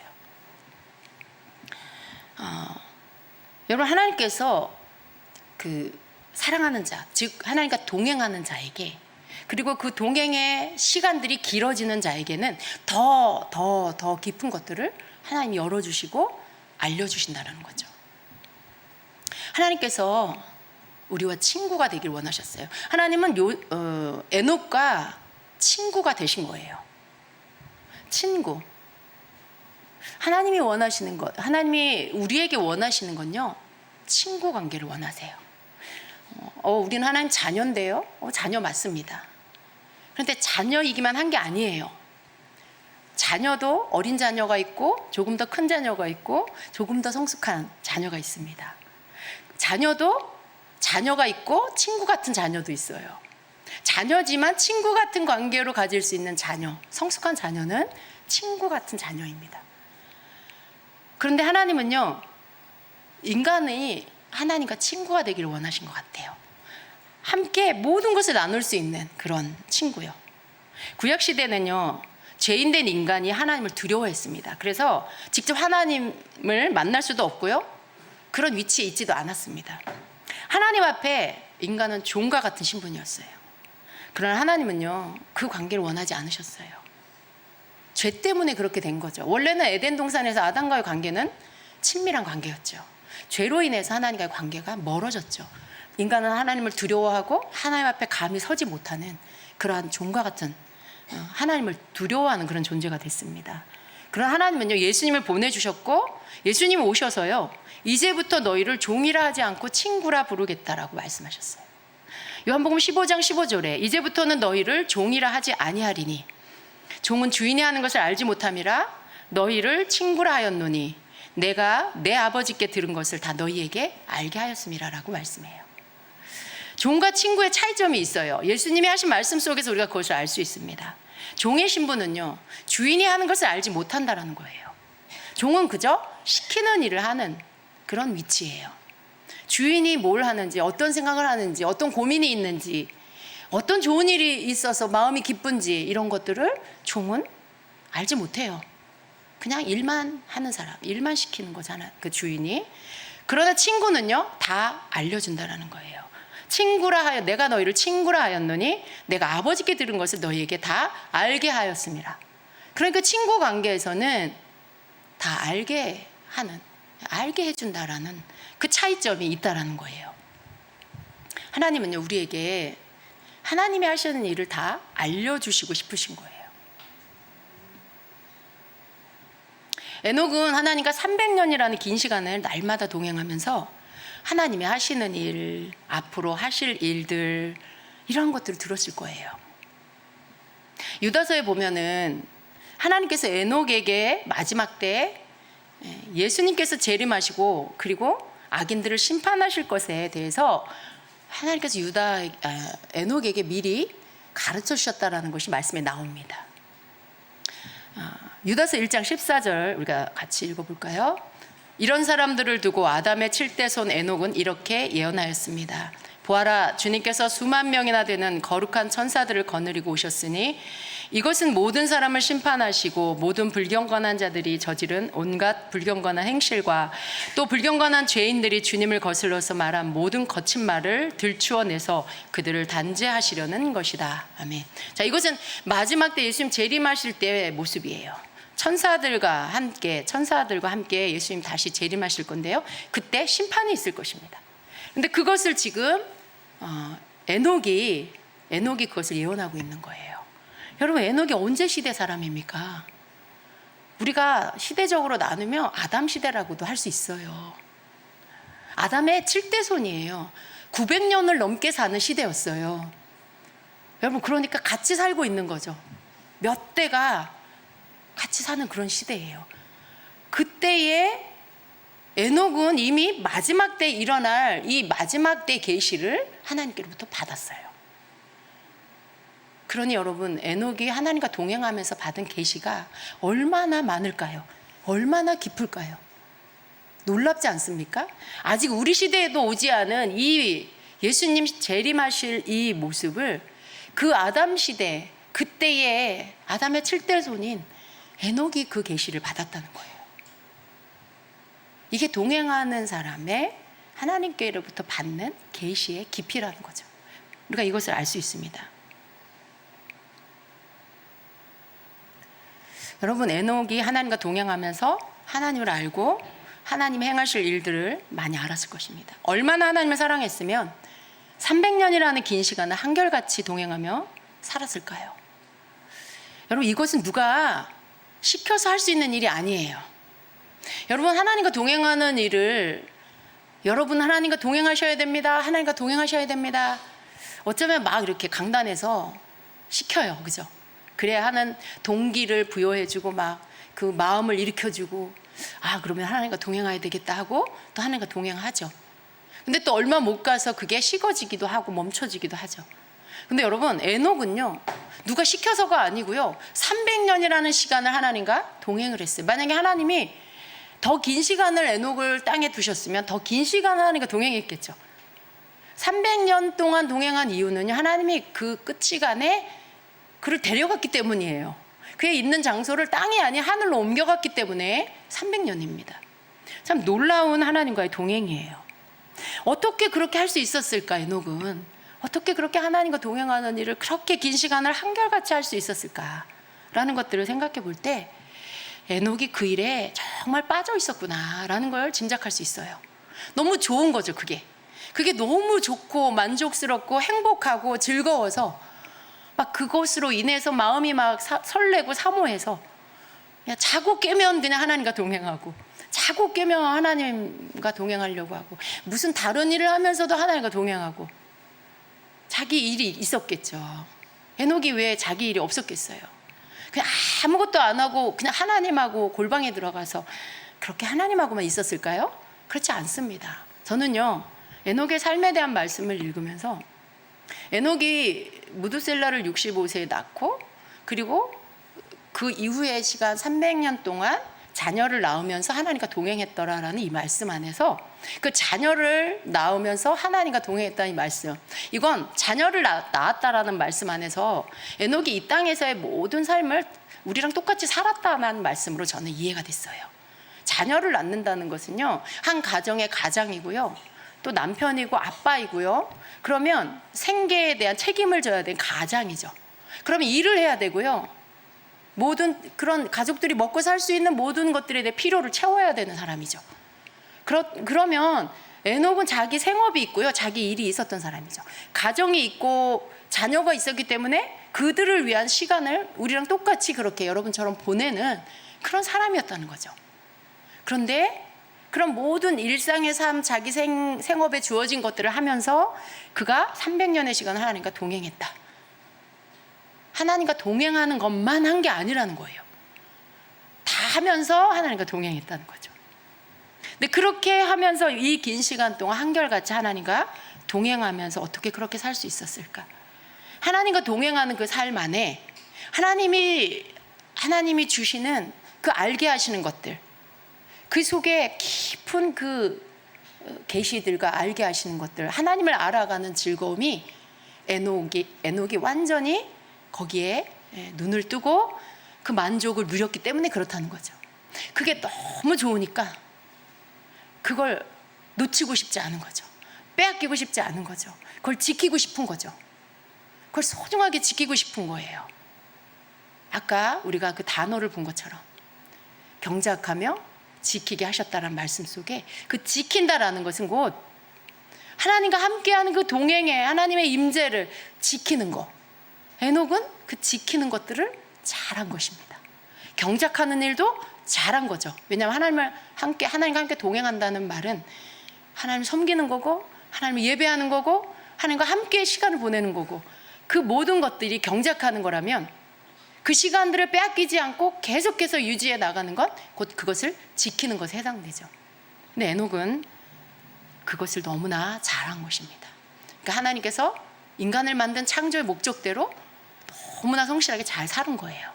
여러분, 하나님께서 그 사랑하는 자, 즉 하나님과 동행하는 자에게, 그리고 그 동행의 시간들이 길어지는 자에게는 더 깊은 것들을 하나님이 열어주시고 알려주신다는 거죠. 하나님께서 우리와 친구가 되길 원하셨어요. 하나님은 에녹과 친구가 되신 거예요. 친구. 하나님이 원하시는 것, 하나님이 우리에게 원하시는 건요, 친구 관계를 원하세요. 우리는 하나님 자녀인데요. 자녀 맞습니다. 그런데 자녀이기만 한 게 아니에요. 자녀도 어린 자녀가 있고 조금 더 큰 자녀가 있고 조금 더 성숙한 자녀가 있습니다. 자녀도 자녀가 있고 친구 같은 자녀도 있어요. 자녀지만 친구 같은 관계로 가질 수 있는 자녀, 성숙한 자녀는 친구 같은 자녀입니다. 그런데 하나님은요, 인간이 하나님과 친구가 되기를 원하신 것 같아요. 함께 모든 것을 나눌 수 있는 그런 친구요. 구약시대는요, 죄인된 인간이 하나님을 두려워했습니다. 그래서 직접 하나님을 만날 수도 없고요, 그런 위치에 있지도 않았습니다. 하나님 앞에 인간은 종과 같은 신분이었어요. 그러나 하나님은요, 그 관계를 원하지 않으셨어요. 죄 때문에 그렇게 된 거죠. 원래는 에덴 동산에서 아담과의 관계는 친밀한 관계였죠. 죄로 인해서 하나님과의 관계가 멀어졌죠. 인간은 하나님을 두려워하고 하나님 앞에 감히 서지 못하는 그러한 종과 같은, 하나님을 두려워하는 그런 존재가 됐습니다. 그러나 하나님은요, 예수님을 보내주셨고 예수님이 오셔서요, 이제부터 너희를 종이라 하지 않고 친구라 부르겠다라고 말씀하셨어요. 요한복음 15장 15절에 이제부터는 너희를 종이라 하지 아니하리니 종은 주인이 하는 것을 알지 못함이라 너희를 친구라 하였노니 내가 내 아버지께 들은 것을 다 너희에게 알게 하였음이라 라고 말씀해요. 종과 친구의 차이점이 있어요. 예수님이 하신 말씀 속에서 우리가 그것을 알 수 있습니다. 종의 신분은요, 주인이 하는 것을 알지 못한다라는 거예요. 종은 그저 시키는 일을 하는 그런 위치예요. 주인이 뭘 하는지, 어떤 생각을 하는지, 어떤 고민이 있는지, 어떤 좋은 일이 있어서 마음이 기쁜지 이런 것들을 종은 알지 못해요. 그냥 일만 하는 사람, 일만 시키는 거잖아, 그 주인이. 그러나 친구는요, 다 알려준다라는 거예요. 친구라 하여 내가 너희를 친구라 하였노니 내가 아버지께 들은 것을 너희에게 다 알게 하였습니다. 그러니까 친구 관계에서는 다 알게 하는, 알게 해준다라는 그 차이점이 있다라는 거예요. 하나님은요, 우리에게 하나님이 하시는 일을 다 알려주시고 싶으신 거예요. 에녹은 하나님과 300년이라는 긴 시간을 날마다 동행하면서 하나님이 하시는 일, 앞으로 하실 일들, 이런 것들을 들었을 거예요. 유다서에 보면은 하나님께서 에녹에게 마지막 때 예수님께서 재림하시고 그리고 악인들을 심판하실 것에 대해서 하나님께서 에녹에게 미리 가르쳐 주셨다라는 것이 말씀에 나옵니다. 유다서 1장 14절 우리가 같이 읽어볼까요? 이런 사람들을 두고 아담의 7대 손 에녹은 이렇게 예언하였습니다. 보아라, 주님께서 수만 명이나 되는 거룩한 천사들을 거느리고 오셨으니 이것은 모든 사람을 심판하시고 모든 불경건한 자들이 저지른 온갖 불경건한 행실과 또 불경건한 죄인들이 주님을 거슬러서 말한 모든 거친 말을 들추어내서 그들을 단죄하시려는 것이다. 아멘. 자, 이것은 마지막 때 예수님 재림하실 때의 모습이에요. 천사들과 함께 예수님 다시 재림하실 건데요, 그때 심판이 있을 것입니다. 근데 그것을 지금 에녹이 그것을 예언하고 있는 거예요. 여러분, 에녹이 언제 시대 사람입니까? 우리가 시대적으로 나누면 아담 시대라고도 할 수 있어요. 아담의 7대 손이에요. 900년을 넘게 사는 시대였어요. 여러분, 그러니까 같이 살고 있는 거죠. 몇 대가 같이 사는 그런 시대예요. 그때에 에녹은 이미 마지막 때 일어날 이 마지막 때 계시를 하나님께로부터 받았어요. 그러니 여러분, 에녹이 하나님과 동행하면서 받은 계시가 얼마나 많을까요? 얼마나 깊을까요? 놀랍지 않습니까? 아직 우리 시대에도 오지 않은 이 예수님 재림하실 이 모습을 그 아담 시대, 그때의 아담의 7대 손인 에녹이 그 계시를 받았다는 거예요. 이게 동행하는 사람의 하나님께로부터 받는 계시의 깊이라는 거죠. 우리가 이것을 알 수 있습니다. 여러분, 에녹이 하나님과 동행하면서 하나님을 알고 하나님 행하실 일들을 많이 알았을 것입니다. 얼마나 하나님을 사랑했으면 300년이라는 긴 시간을 한결같이 동행하며 살았을까요? 여러분, 이것은 누가 시켜서 할 수 있는 일이 아니에요. 여러분, 하나님과 동행하는 일을 여러분 하나님과 동행하셔야 됩니다. 하나님과 동행하셔야 됩니다. 어쩌면 막 이렇게 강단에서 시켜요. 그죠? 그래야 하는 동기를 부여해주고 막 그 마음을 일으켜주고, 아, 그러면 하나님과 동행해야 되겠다 하고 또 하나님과 동행하죠. 근데 또 얼마 못 가서 그게 식어지기도 하고 멈춰지기도 하죠. 근데 여러분, 에녹은요, 누가 시켜서가 아니고요, 300년이라는 시간을 하나님과 동행을 했어요. 만약에 하나님이 더 긴 시간을 에녹을 땅에 두셨으면 더 긴 시간 하나님과 동행했겠죠. 300년 동안 동행한 이유는요, 하나님이 그 끝시간에 그를 데려갔기 때문이에요. 그의 있는 장소를 땅이 아닌 하늘로 옮겨갔기 때문에 300년입니다. 참 놀라운 하나님과의 동행이에요. 어떻게 그렇게 할 수 있었을까? 에녹은 어떻게 그렇게 하나님과 동행하는 일을 그렇게 긴 시간을 한결같이 할 수 있었을까? 라는 것들을 생각해 볼 때 에녹이 그 일에 정말 빠져 있었구나라는 걸 짐작할 수 있어요. 너무 좋은 거죠, 그게. 그게 너무 좋고 만족스럽고 행복하고 즐거워서 막 그것으로 인해서 마음이 막 설레고 사모해서 그냥 자고 깨면 그냥 하나님과 동행하고, 자고 깨면 하나님과 동행하려고 하고, 무슨 다른 일을 하면서도 하나님과 동행하고, 자기 일이 있었겠죠. 에녹이 왜 자기 일이 없었겠어요? 그냥 아무것도 안 하고 그냥 하나님하고 골방에 들어가서 그렇게 하나님하고만 있었을까요? 그렇지 않습니다. 저는요, 에녹의 삶에 대한 말씀을 읽으면서 에녹이 무두셀라를 65세에 낳고, 그리고 그 이후의 시간 300년 동안 자녀를 낳으면서 하나님과 동행했더라라는 이 말씀 안에서, 그 자녀를 낳으면서 하나님과 동행했다는 이 말씀, 이건 자녀를 낳았다라는 말씀 안에서 에녹이 이 땅에서의 모든 삶을 우리랑 똑같이 살았다는 말씀으로 저는 이해가 됐어요. 자녀를 낳는다는 것은요, 한 가정의 가장이고요, 또 남편이고 아빠이고요, 그러면 생계에 대한 책임을 져야 되는 가장이죠. 그러면 일을 해야 되고요, 모든 그런 가족들이 먹고 살 수 있는 모든 것들에 대해 필요를 채워야 되는 사람이죠. 그러면 에녹은 자기 생업이 있고요, 자기 일이 있었던 사람이죠. 가정이 있고 자녀가 있었기 때문에 그들을 위한 시간을 우리랑 똑같이 그렇게 여러분처럼 보내는 그런 사람이었다는 거죠. 그런데 그런 모든 일상의 삶, 자기 생업에 주어진 것들을 하면서 그가 300년의 시간을 하나님과 동행했다. 하나님과 동행하는 것만 한 게 아니라는 거예요. 다 하면서 하나님과 동행했다는 거죠. 근데 그렇게 하면서 이 긴 시간 동안 한결같이 하나님과 동행하면서 어떻게 그렇게 살 수 있었을까? 하나님과 동행하는 그 삶 안에 하나님이 주시는 그 알게 하시는 것들, 그 속에 깊은 그 계시들과 알게 하시는 것들, 하나님을 알아가는 즐거움이 에녹이 완전히 거기에 눈을 뜨고 그 만족을 누렸기 때문에 그렇다는 거죠. 그게 너무 좋으니까 그걸 놓치고 싶지 않은 거죠. 빼앗기고 싶지 않은 거죠. 그걸 지키고 싶은 거죠. 그걸 소중하게 지키고 싶은 거예요. 아까 우리가 그 단어를 본 것처럼 경작하며 지키게 하셨다는 말씀 속에 그 지킨다라는 것은 곧 하나님과 함께하는 그 동행에 하나님의 임재를 지키는 거. 에녹은 그 지키는 것들을 잘한 것입니다. 경작하는 일도 잘한 거죠. 왜냐하면 하나님과 함께 동행한다는 말은 하나님을 섬기는 거고, 하나님을 예배하는 거고, 하나님과 함께 시간을 보내는 거고, 그 모든 것들이 경작하는 거라면 그 시간들을 빼앗기지 않고 계속해서 유지해 나가는 것, 곧 그것을 지키는 것에 해당되죠. 근데 에녹은 그것을 너무나 잘한 것입니다. 그러니까 하나님께서 인간을 만든 창조의 목적대로 너무나 성실하게 잘 사는 거예요.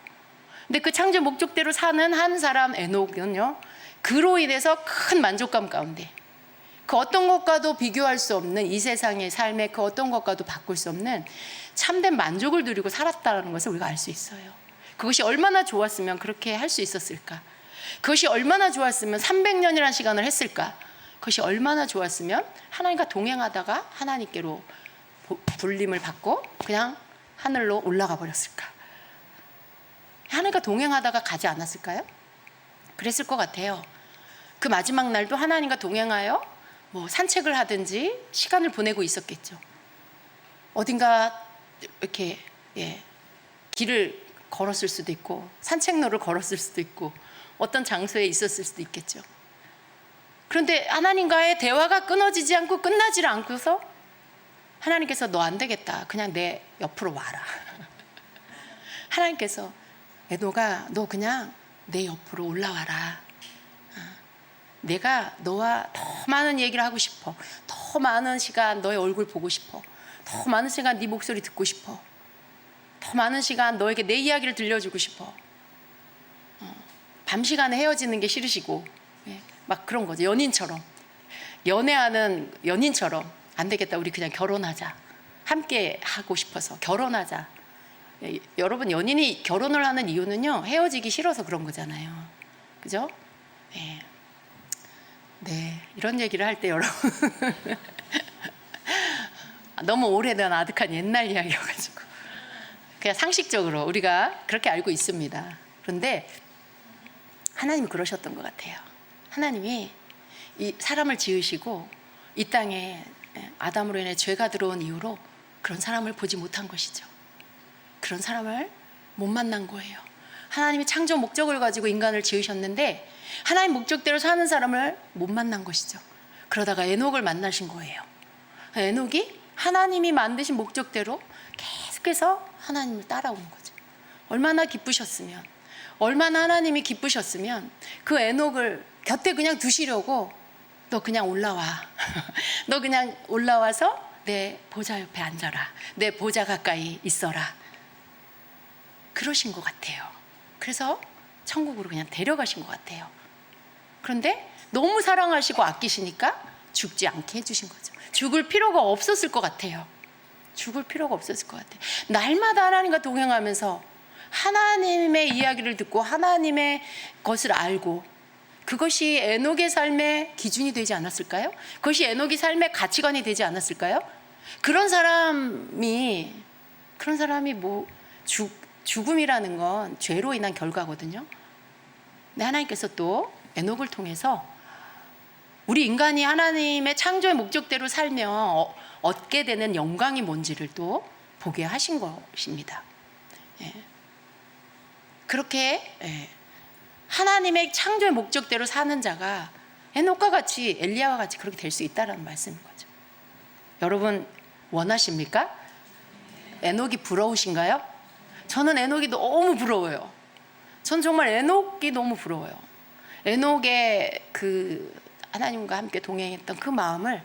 근데 그 창조 목적대로 사는 한 사람 에녹은요, 그로 인해서 큰 만족감 가운데, 그 어떤 것과도 비교할 수 없는 이 세상의 삶의 그 어떤 것과도 바꿀 수 없는 참된 만족을 누리고 살았다는 것을 우리가 알 수 있어요. 그것이 얼마나 좋았으면 그렇게 할 수 있었을까? 그것이 얼마나 좋았으면 300년이라는 시간을 했을까? 그것이 얼마나 좋았으면 하나님과 동행하다가 하나님께로 불림을 받고 그냥 하늘로 올라가 버렸을까? 하나님과 동행하다가 가지 않았을까요? 그랬을 것 같아요. 그 마지막 날도 하나님과 동행하여 뭐 산책을 하든지 시간을 보내고 있었겠죠. 어딘가 이렇게 길을 걸었을 수도 있고, 산책로를 걸었을 수도 있고, 어떤 장소에 있었을 수도 있겠죠. 그런데 하나님과의 대화가 끊어지지 않고 끝나지를 않고서 하나님께서 너 안 되겠다, 그냥 내 옆으로 와라. 하나님께서 에녹아, 너 그냥 내 옆으로 올라와라. 내가 너와 더 많은 얘기를 하고 싶어. 더 많은 시간 너의 얼굴 보고 싶어. 더 많은 시간 네 목소리 듣고 싶어. 더 많은 시간 너에게 내 이야기를 들려주고 싶어. 밤 시간에 헤어지는 게 싫으시고, 막 그런 거죠. 연인처럼, 연애하는 연인처럼, 안 되겠다, 우리 그냥 결혼하자, 함께 하고 싶어서 결혼하자. 여러분, 연인이 결혼을 하는 이유는요, 헤어지기 싫어서 그런 거잖아요. 그죠? 네, 이런 얘기를 할 때 여러분 너무 오래된 아득한 옛날 이야기여가지고 그냥 상식적으로 우리가 그렇게 알고 있습니다. 그런데 하나님이 그러셨던 것 같아요. 하나님이 이 사람을 지으시고 이 땅에 아담으로 인해 죄가 들어온 이후로 그런 사람을 보지 못한 것이죠. 그런 사람을 못 만난 거예요. 하나님이 창조 목적을 가지고 인간을 지으셨는데 하나님 목적대로 사는 사람을 못 만난 것이죠. 그러다가 에녹을 만나신 거예요. 에녹이 하나님이 만드신 목적대로 계속해서 하나님을 따라오는 거죠. 얼마나 기쁘셨으면, 얼마나 하나님이 기쁘셨으면 그 에녹을 곁에 그냥 두시려고 너 그냥 올라와. 너 그냥 올라와서 내 보좌 옆에 앉아라. 내 보좌 가까이 있어라. 그러신 것 같아요. 그래서 천국으로 그냥 데려가신 것 같아요. 그런데 너무 사랑하시고 아끼시니까 죽지 않게 해주신 거죠. 죽을 필요가 없었을 것 같아요. 죽을 필요가 없었을 것 같아요. 날마다 하나님과 동행하면서 하나님의 이야기를 듣고 하나님의 것을 알고 그것이 에녹의 삶의 기준이 되지 않았을까요? 그것이 에녹의 삶의 가치관이 되지 않았을까요? 그런 사람이 뭐 죽음이라는 건 죄로 인한 결과거든요. 근데 하나님께서 또 에녹을 통해서 우리 인간이 하나님의 창조의 목적대로 살며 얻게 되는 영광이 뭔지를 또 보게 하신 것입니다. 그렇게 하나님의 창조의 목적대로 사는 자가 에녹과 같이 엘리야와 같이 그렇게 될 수 있다는 말씀인 거죠. 여러분 원하십니까? 에녹이 부러우신가요? 저는 에녹이 너무 부러워요. 전 정말 에녹이 너무 부러워요. 에녹의 그 하나님과 함께 동행했던 그 마음을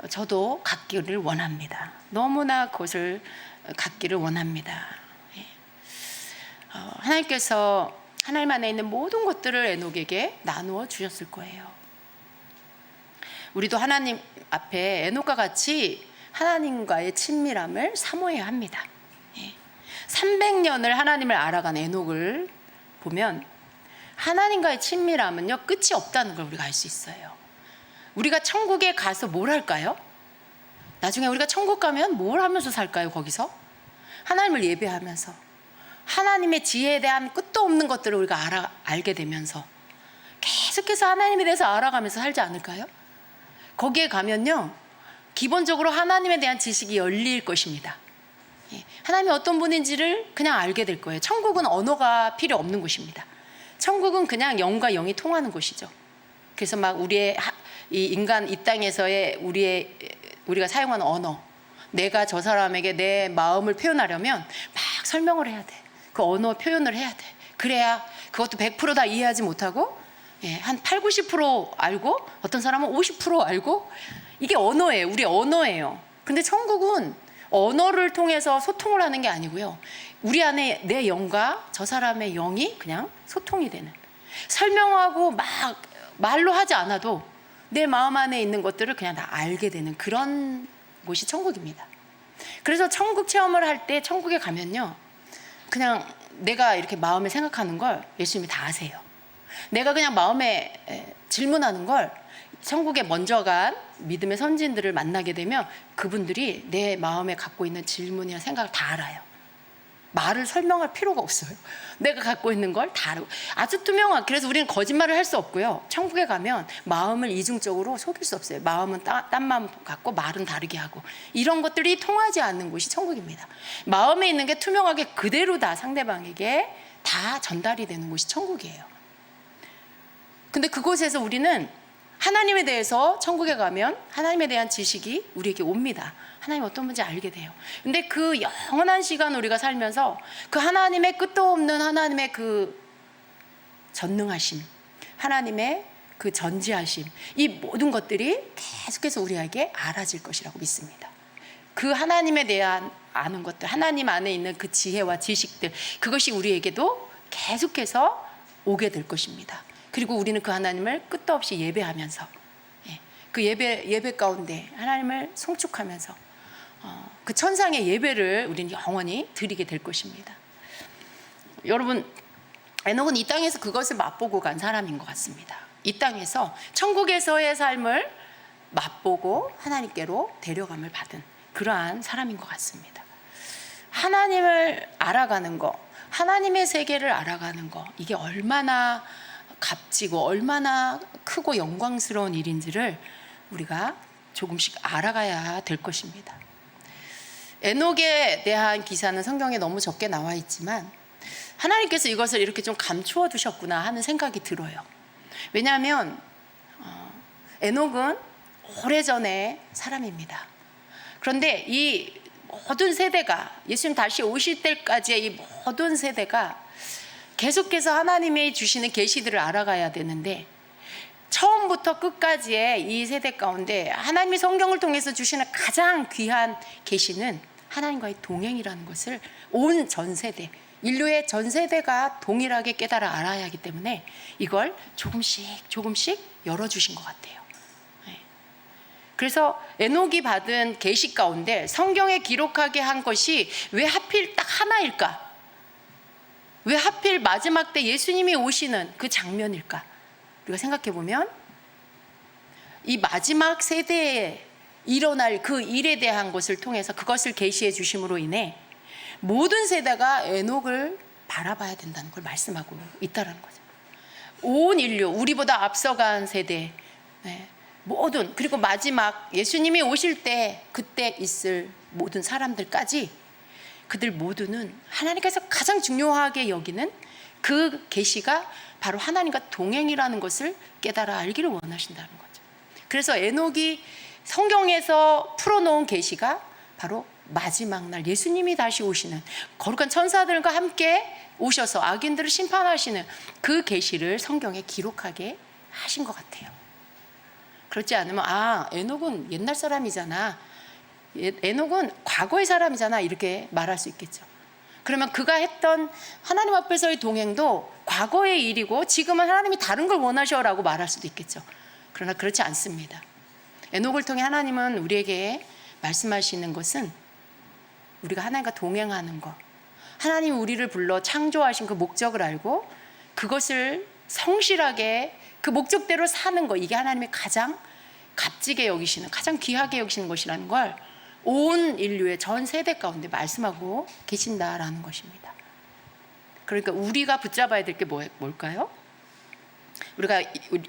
저도 갖기를 원합니다. 너무나 그것을 갖기를 원합니다. 하나님께서 하나님 안에 있는 모든 것들을 에녹에게 나누어 주셨을 거예요. 우리도 하나님 앞에 에녹과 같이 하나님과의 친밀함을 사모해야 합니다. 300년을 하나님을 알아간 에녹을 보면 하나님과의 친밀함은요 끝이 없다는 걸 우리가 알 수 있어요. 우리가 천국에 가서 뭘 할까요? 나중에 우리가 천국 가면 뭘 하면서 살까요? 거기서 하나님을 예배하면서 하나님의 지혜에 대한 끝도 없는 것들을 우리가 알게 되면서 계속해서 하나님에 대해서 알아가면서 살지 않을까요? 거기에 가면요 기본적으로 하나님에 대한 지식이 열릴 것입니다. 하나님이 어떤 분인지를 그냥 알게 될 거예요. 천국은 언어가 필요 없는 곳입니다. 천국은 그냥 영과 영이 통하는 곳이죠. 그래서 막 우리의 이 인간 이 땅에서의 우리가 사용하는 언어, 내가 저 사람에게 내 마음을 표현하려면 막 설명을 해야 돼. 그 언어 표현을 해야 돼. 그래야 그것도 100% 다 이해하지 못하고 한 8, 90% 알고 어떤 사람은 50% 알고 이게 언어예요. 우리 언어예요. 근데 천국은 언어를 통해서 소통을 하는 게 아니고요. 우리 안에 내 영과 저 사람의 영이 그냥 소통이 되는, 설명하고 막 말로 하지 않아도 내 마음 안에 있는 것들을 그냥 다 알게 되는 그런 곳이 천국입니다. 그래서 천국 체험을 할 때 천국에 가면요 그냥 내가 이렇게 마음에 생각하는 걸 예수님이 다 아세요. 내가 그냥 마음에 질문하는 걸 천국에 먼저 간 믿음의 선진들을 만나게 되면 그분들이 내 마음에 갖고 있는 질문이나 생각을 다 알아요. 말을 설명할 필요가 없어요. 내가 갖고 있는 걸 다 알고 아주 투명하게. 그래서 우리는 거짓말을 할 수 없고요. 천국에 가면 마음을 이중적으로 속일 수 없어요. 마음은 딴 마음 갖고 말은 다르게 하고 이런 것들이 통하지 않는 곳이 천국입니다. 마음에 있는 게 투명하게 그대로 다 상대방에게 다 전달이 되는 곳이 천국이에요. 근데 그곳에서 우리는 하나님에 대해서 천국에 가면 하나님에 대한 지식이 우리에게 옵니다. 하나님 어떤 분인지 알게 돼요. 근데 그 영원한 시간 우리가 살면서 그 하나님의 끝도 없는 하나님의 그 전능하심, 하나님의 그 전지하심, 이 모든 것들이 계속해서 우리에게 알아질 것이라고 믿습니다. 그 하나님에 대한 아는 것들, 하나님 안에 있는 그 지혜와 지식들, 그것이 우리에게도 계속해서 오게 될 것입니다. 그리고 우리는 그 하나님을 끝도 없이 예배하면서 그 예배 가운데 하나님을 송축하면서 그 천상의 예배를 우리는 영원히 드리게 될 것입니다. 여러분, 에녹은 이 땅에서 그것을 맛보고 간 사람인 것 같습니다. 이 땅에서 천국에서의 삶을 맛보고 하나님께로 데려감을 받은 그러한 사람인 것 같습니다. 하나님을 알아가는 거, 하나님의 세계를 알아가는 거, 이게 얼마나 값지고 얼마나 크고 영광스러운 일인지를 우리가 조금씩 알아가야 될 것입니다. 에녹에 대한 기사는 성경에 너무 적게 나와 있지만 하나님께서 이것을 이렇게 좀 감추어 두셨구나 하는 생각이 들어요. 왜냐하면 에녹은 오래전의 사람입니다. 그런데 이 모든 세대가 예수님 다시 오실 때까지의 이 모든 세대가 계속해서 하나님이 주시는 계시들을 알아가야 되는데 처음부터 끝까지의 이 세대 가운데 하나님이 성경을 통해서 주시는 가장 귀한 계시는 하나님과의 동행이라는 것을 온 전 세대, 인류의 전 세대가 동일하게 깨달아 알아야 하기 때문에 이걸 조금씩 열어주신 것 같아요. 그래서 에녹이 받은 계시 가운데 성경에 기록하게 한 것이 왜 하필 딱 하나일까? 왜 하필 마지막 때 예수님이 오시는 그 장면일까? 우리가 생각해 보면 이 마지막 세대에 일어날 그 일에 대한 것을 통해서 그것을 계시해 주심으로 인해 모든 세대가 에녹을 바라봐야 된다는 걸 말씀하고 있다는 거죠. 온 인류, 우리보다 앞서간 세대, 모든, 그리고 마지막 예수님이 오실 때 그때 있을 모든 사람들까지 그들 모두는 하나님께서 가장 중요하게 여기는 그 계시가 바로 하나님과 동행이라는 것을 깨달아 알기를 원하신다는 거죠. 그래서 에녹이 성경에서 풀어놓은 계시가 바로 마지막 날 예수님이 다시 오시는 거룩한 천사들과 함께 오셔서 악인들을 심판하시는 그 계시를 성경에 기록하게 하신 것 같아요. 그렇지 않으면 에녹은 옛날 사람이잖아, 에녹은 과거의 사람이잖아 이렇게 말할 수 있겠죠. 그러면 그가 했던 하나님 앞에서의 동행도 과거의 일이고 지금은 하나님이 다른 걸 원하셔라고 말할 수도 있겠죠. 그러나 그렇지 않습니다. 에녹을 통해 하나님은 우리에게 말씀하시는 것은 우리가 하나님과 동행하는 것, 하나님이 우리를 불러 창조하신 그 목적을 알고 그것을 성실하게 그 목적대로 사는 것, 이게 하나님이 가장 값지게 여기시는, 가장 귀하게 여기시는 것이라는 걸 온 인류의 전 세대 가운데 말씀하고 계신다라는 것입니다. 그러니까 우리가 붙잡아야 될 게 뭘까요? 우리가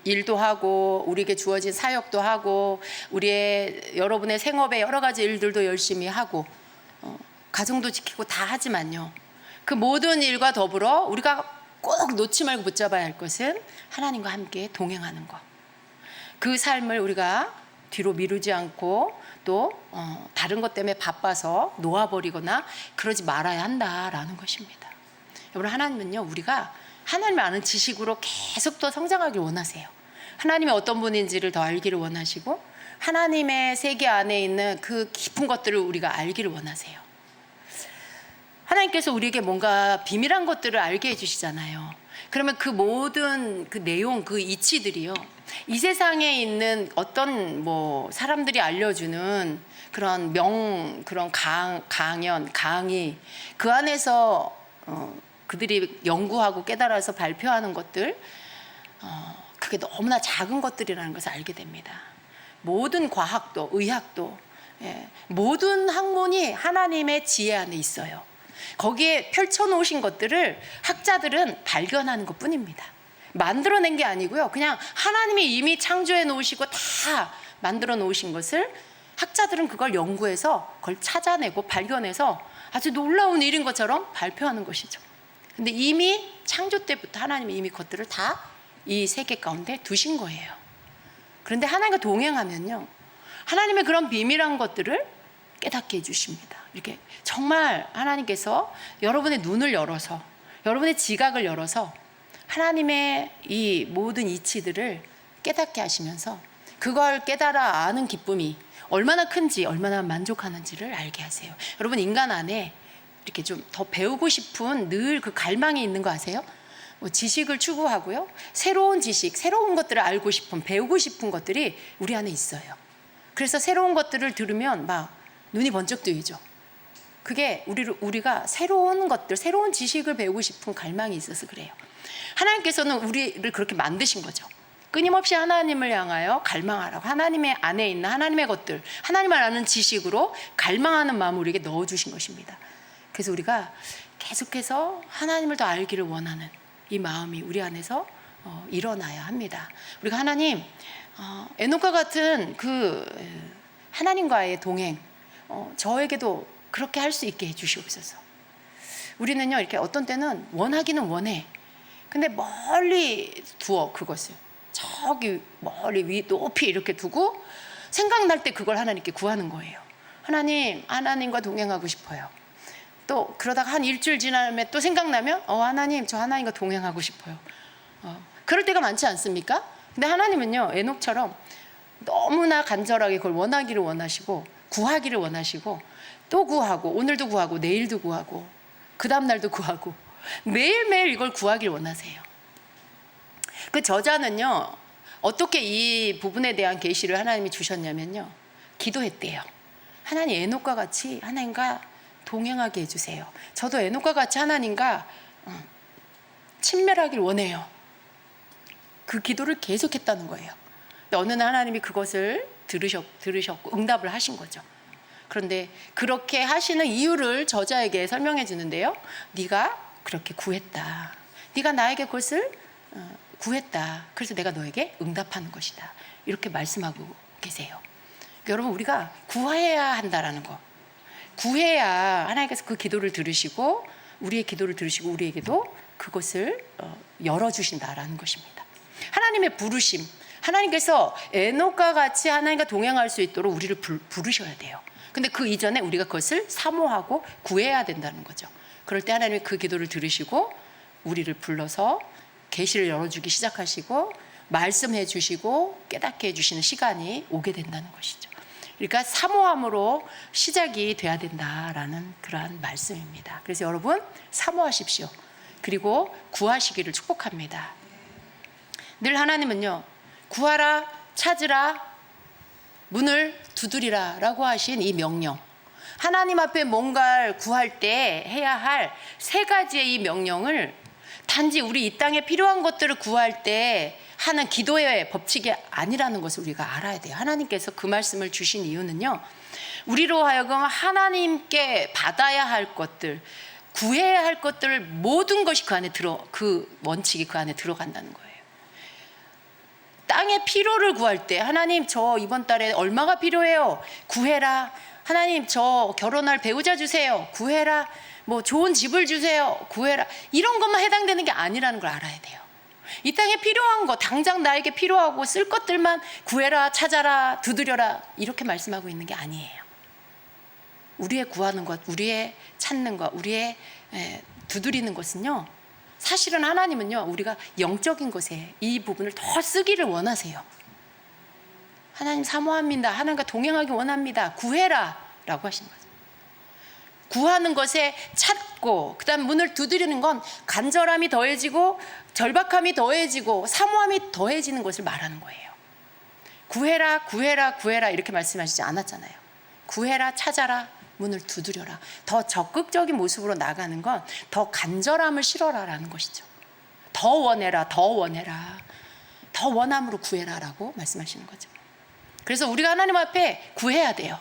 일도 하고 우리에게 주어진 사역도 하고 우리의 여러분의 생업의 여러 가지 일들도 열심히 하고 가정도 지키고 다 하지만요, 그 모든 일과 더불어 우리가 꼭 놓지 말고 붙잡아야 할 것은 하나님과 함께 동행하는 것. 그 삶을 우리가 뒤로 미루지 않고 또 다른 것 때문에 바빠서 놓아버리거나 그러지 말아야 한다라는 것입니다. 여러분, 하나님은요, 우리가 하나님을 아는 지식으로 계속 더 성장하길 원하세요. 하나님이 어떤 분인지를 더 알기를 원하시고 하나님의 세계 안에 있는 그 깊은 것들을 우리가 알기를 원하세요. 하나님께서 우리에게 뭔가 비밀한 것들을 알게 해주시잖아요. 그러면 그 모든 그 내용, 그 이치들이요, 이 세상에 있는 어떤 사람들이 알려주는 그런 강연, 강의, 그 안에서 그들이 연구하고 깨달아서 발표하는 것들, 그게 너무나 작은 것들이라는 것을 알게 됩니다. 모든 과학도, 의학도, 모든 학문이 하나님의 지혜 안에 있어요. 거기에 펼쳐놓으신 것들을 학자들은 발견하는 것 뿐입니다. 만들어낸 게 아니고요, 그냥 하나님이 이미 창조해 놓으시고 다 만들어 놓으신 것을 학자들은 그걸 연구해서 그걸 찾아내고 발견해서 아주 놀라운 일인 것처럼 발표하는 것이죠. 근데 이미 창조 때부터 하나님이 이미 그것들을 다 이 세계 가운데 두신 거예요. 그런데 하나님과 동행하면요, 하나님의 그런 비밀한 것들을 깨닫게 해주십니다. 이렇게 정말 하나님께서 여러분의 눈을 열어서, 여러분의 지각을 열어서 하나님의 이 모든 이치들을 깨닫게 하시면서 그걸 깨달아 아는 기쁨이 얼마나 큰지, 얼마나 만족하는지를 알게 하세요. 여러분, 인간 안에 이렇게 좀 더 배우고 싶은 늘 그 갈망이 있는 거 아세요? 지식을 추구하고요, 새로운 지식, 새로운 것들을 알고 싶은, 배우고 싶은 것들이 우리 안에 있어요. 그래서 새로운 것들을 들으면 막 눈이 번쩍 뜨이죠. 그게 우리가 새로운 것들, 새로운 지식을 배우고 싶은 갈망이 있어서 그래요. 하나님께서는 우리를 그렇게 만드신 거죠. 끊임없이 하나님을 향하여 갈망하라고, 하나님의 안에 있는 하나님의 것들, 하나님을 아는 지식으로 갈망하는 마음을 우리에게 넣어주신 것입니다. 그래서 우리가 계속해서 하나님을 더 알기를 원하는 이 마음이 우리 안에서 일어나야 합니다. 우리가 하나님, 에녹과 같은 그 하나님과의 동행, 저에게도 그렇게 할 수 있게 해주시옵소서. 우리는요, 이렇게 어떤 때는 원하기는 원해. 근데 멀리 두어, 그것을. 저기 멀리 위 높이 이렇게 두고 생각날 때 그걸 하나님께 구하는 거예요. 하나님, 하나님과 동행하고 싶어요. 또 그러다가 한 일주일 지나면 또 생각나면 하나님, 저 하나님과 동행하고 싶어요. 그럴 때가 많지 않습니까? 근데 하나님은요, 에녹처럼 너무나 간절하게 그걸 원하기를 원하시고 구하기를 원하시고 또 구하고 오늘도 구하고 내일도 구하고 그 다음날도 구하고 매일매일 이걸 구하기를 원하세요. 그 저자는요, 어떻게 이 부분에 대한 계시를 하나님이 주셨냐면요, 기도했대요. 하나님, 에녹과 같이 하나님과 동행하게 해주세요. 저도 에녹과 같이 하나님과 친밀하길 원해요. 그 기도를 계속했다는 거예요. 어느 날 하나님이 그것을 들으셨고 응답을 하신 거죠. 그런데 그렇게 하시는 이유를 저자에게 설명해 주는데요, 네가 그렇게 구했다, 네가 나에게 그것을 구했다, 그래서 내가 너에게 응답하는 것이다, 이렇게 말씀하고 계세요. 여러분, 우리가 구해야 한다라는 거, 구해야 하나님께서 그 기도를 들으시고 우리의 기도를 들으시고 우리에게도 그것을 열어주신다라는 것입니다. 하나님의 부르심, 하나님께서 에녹과 같이 하나님과 동행할 수 있도록 우리를 부르셔야 돼요. 근데 그 이전에 우리가 그것을 사모하고 구해야 된다는 거죠. 그럴 때 하나님이 그 기도를 들으시고 우리를 불러서 계시를 열어주기 시작하시고 말씀해 주시고 깨닫게 해주시는 시간이 오게 된다는 것이죠. 그러니까 사모함으로 시작이 돼야 된다라는 그러한 말씀입니다. 그래서 여러분, 사모하십시오. 그리고 구하시기를 축복합니다. 늘 하나님은요, 구하라, 찾으라, 문을 두드리라 라고 하신 이 명령, 하나님 앞에 뭔가를 구할 때 해야 할 세 가지의 이 명령을 단지 우리 이 땅에 필요한 것들을 구할 때 하는 기도의 법칙이 아니라는 것을 우리가 알아야 돼요. 하나님께서 그 말씀을 주신 이유는요, 우리로 하여금 하나님께 받아야 할 것들, 구해야 할 것들 모든 것이 그 안에 그 원칙이 그 안에 들어간다는 거예요. 땅의 필요를 구할 때, 하나님, 저 이번 달에 얼마가 필요해요, 구해라. 하나님, 저 결혼할 배우자 주세요, 구해라. 뭐 좋은 집을 주세요, 구해라. 이런 것만 해당되는 게 아니라는 걸 알아야 돼요. 이 땅에 필요한 거, 당장 나에게 필요하고 쓸 것들만 구해라, 찾아라, 두드려라, 이렇게 말씀하고 있는 게 아니에요. 우리의 구하는 것, 우리의 찾는 것, 우리의 두드리는 것은요, 사실은 하나님은요, 우리가 영적인 것에 이 부분을 더 쓰기를 원하세요. 하나님 사모합니다, 하나님과 동행하기 원합니다, 구해라 라고 하신 거죠. 구하는 것에 찾고 그 다음 문을 두드리는 건 간절함이 더해지고 절박함이 더해지고 사모함이 더해지는 것을 말하는 거예요. 구해라, 구해라, 구해라 이렇게 말씀하시지 않았잖아요. 구해라, 찾아라, 문을 두드려라. 더 적극적인 모습으로 나가는 건 더 간절함을 실어라라는 것이죠. 더 원해라, 더 원해라, 더 원함으로 구해라라고 말씀하시는 거죠. 그래서 우리가 하나님 앞에 구해야 돼요.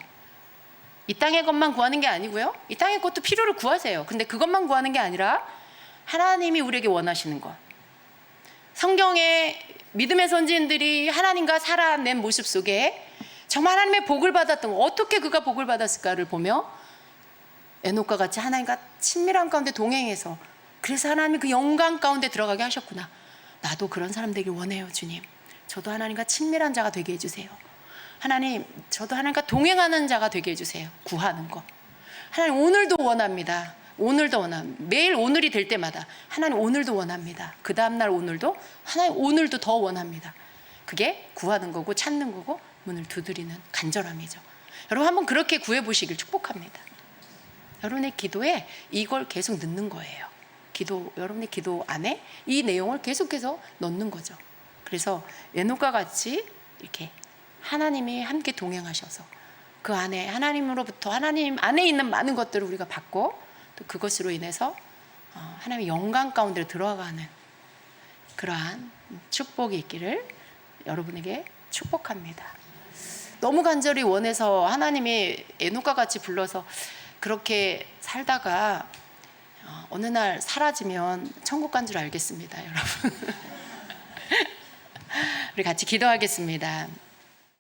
이 땅의 것만 구하는 게 아니고요, 이 땅의 것도 필요를 구하세요. 근데 그것만 구하는 게 아니라 하나님이 우리에게 원하시는 것, 성경의 믿음의 선지인들이 하나님과 살아낸 모습 속에 정말 하나님의 복을 받았던 거, 어떻게 그가 복을 받았을까를 보며 에녹과 같이 하나님과 친밀한 가운데 동행해서, 그래서 하나님이 그 영광 가운데 들어가게 하셨구나, 나도 그런 사람 되길 원해요. 주님, 저도 하나님과 친밀한 자가 되게 해주세요. 하나님, 저도 하나님과 동행하는 자가 되게 해주세요. 구하는 거, 하나님 오늘도 원합니다. 오늘도 원합니다. 매일 오늘이 될 때마다 하나님 오늘도 원합니다. 그 다음날 오늘도 하나님 오늘도 더 원합니다. 그게 구하는 거고 찾는 거고 문을 두드리는 간절함이죠. 여러분, 한번 그렇게 구해보시길 축복합니다. 여러분의 기도에 이걸 계속 넣는 거예요. 여러분의 기도 안에 이 내용을 계속해서 넣는 거죠. 그래서 에녹과 같이 이렇게 하나님이 함께 동행하셔서 그 안에 하나님으로부터 하나님 안에 있는 많은 것들을 우리가 받고, 또 그것으로 인해서 하나님의 영광 가운데 들어가는 그러한 축복이 있기를 여러분에게 축복합니다. 너무 간절히 원해서 하나님이 에녹과 같이 불러서 그렇게 살다가 어느 날 사라지면 천국 간 줄 알겠습니다, 여러분. 우리 같이 기도하겠습니다.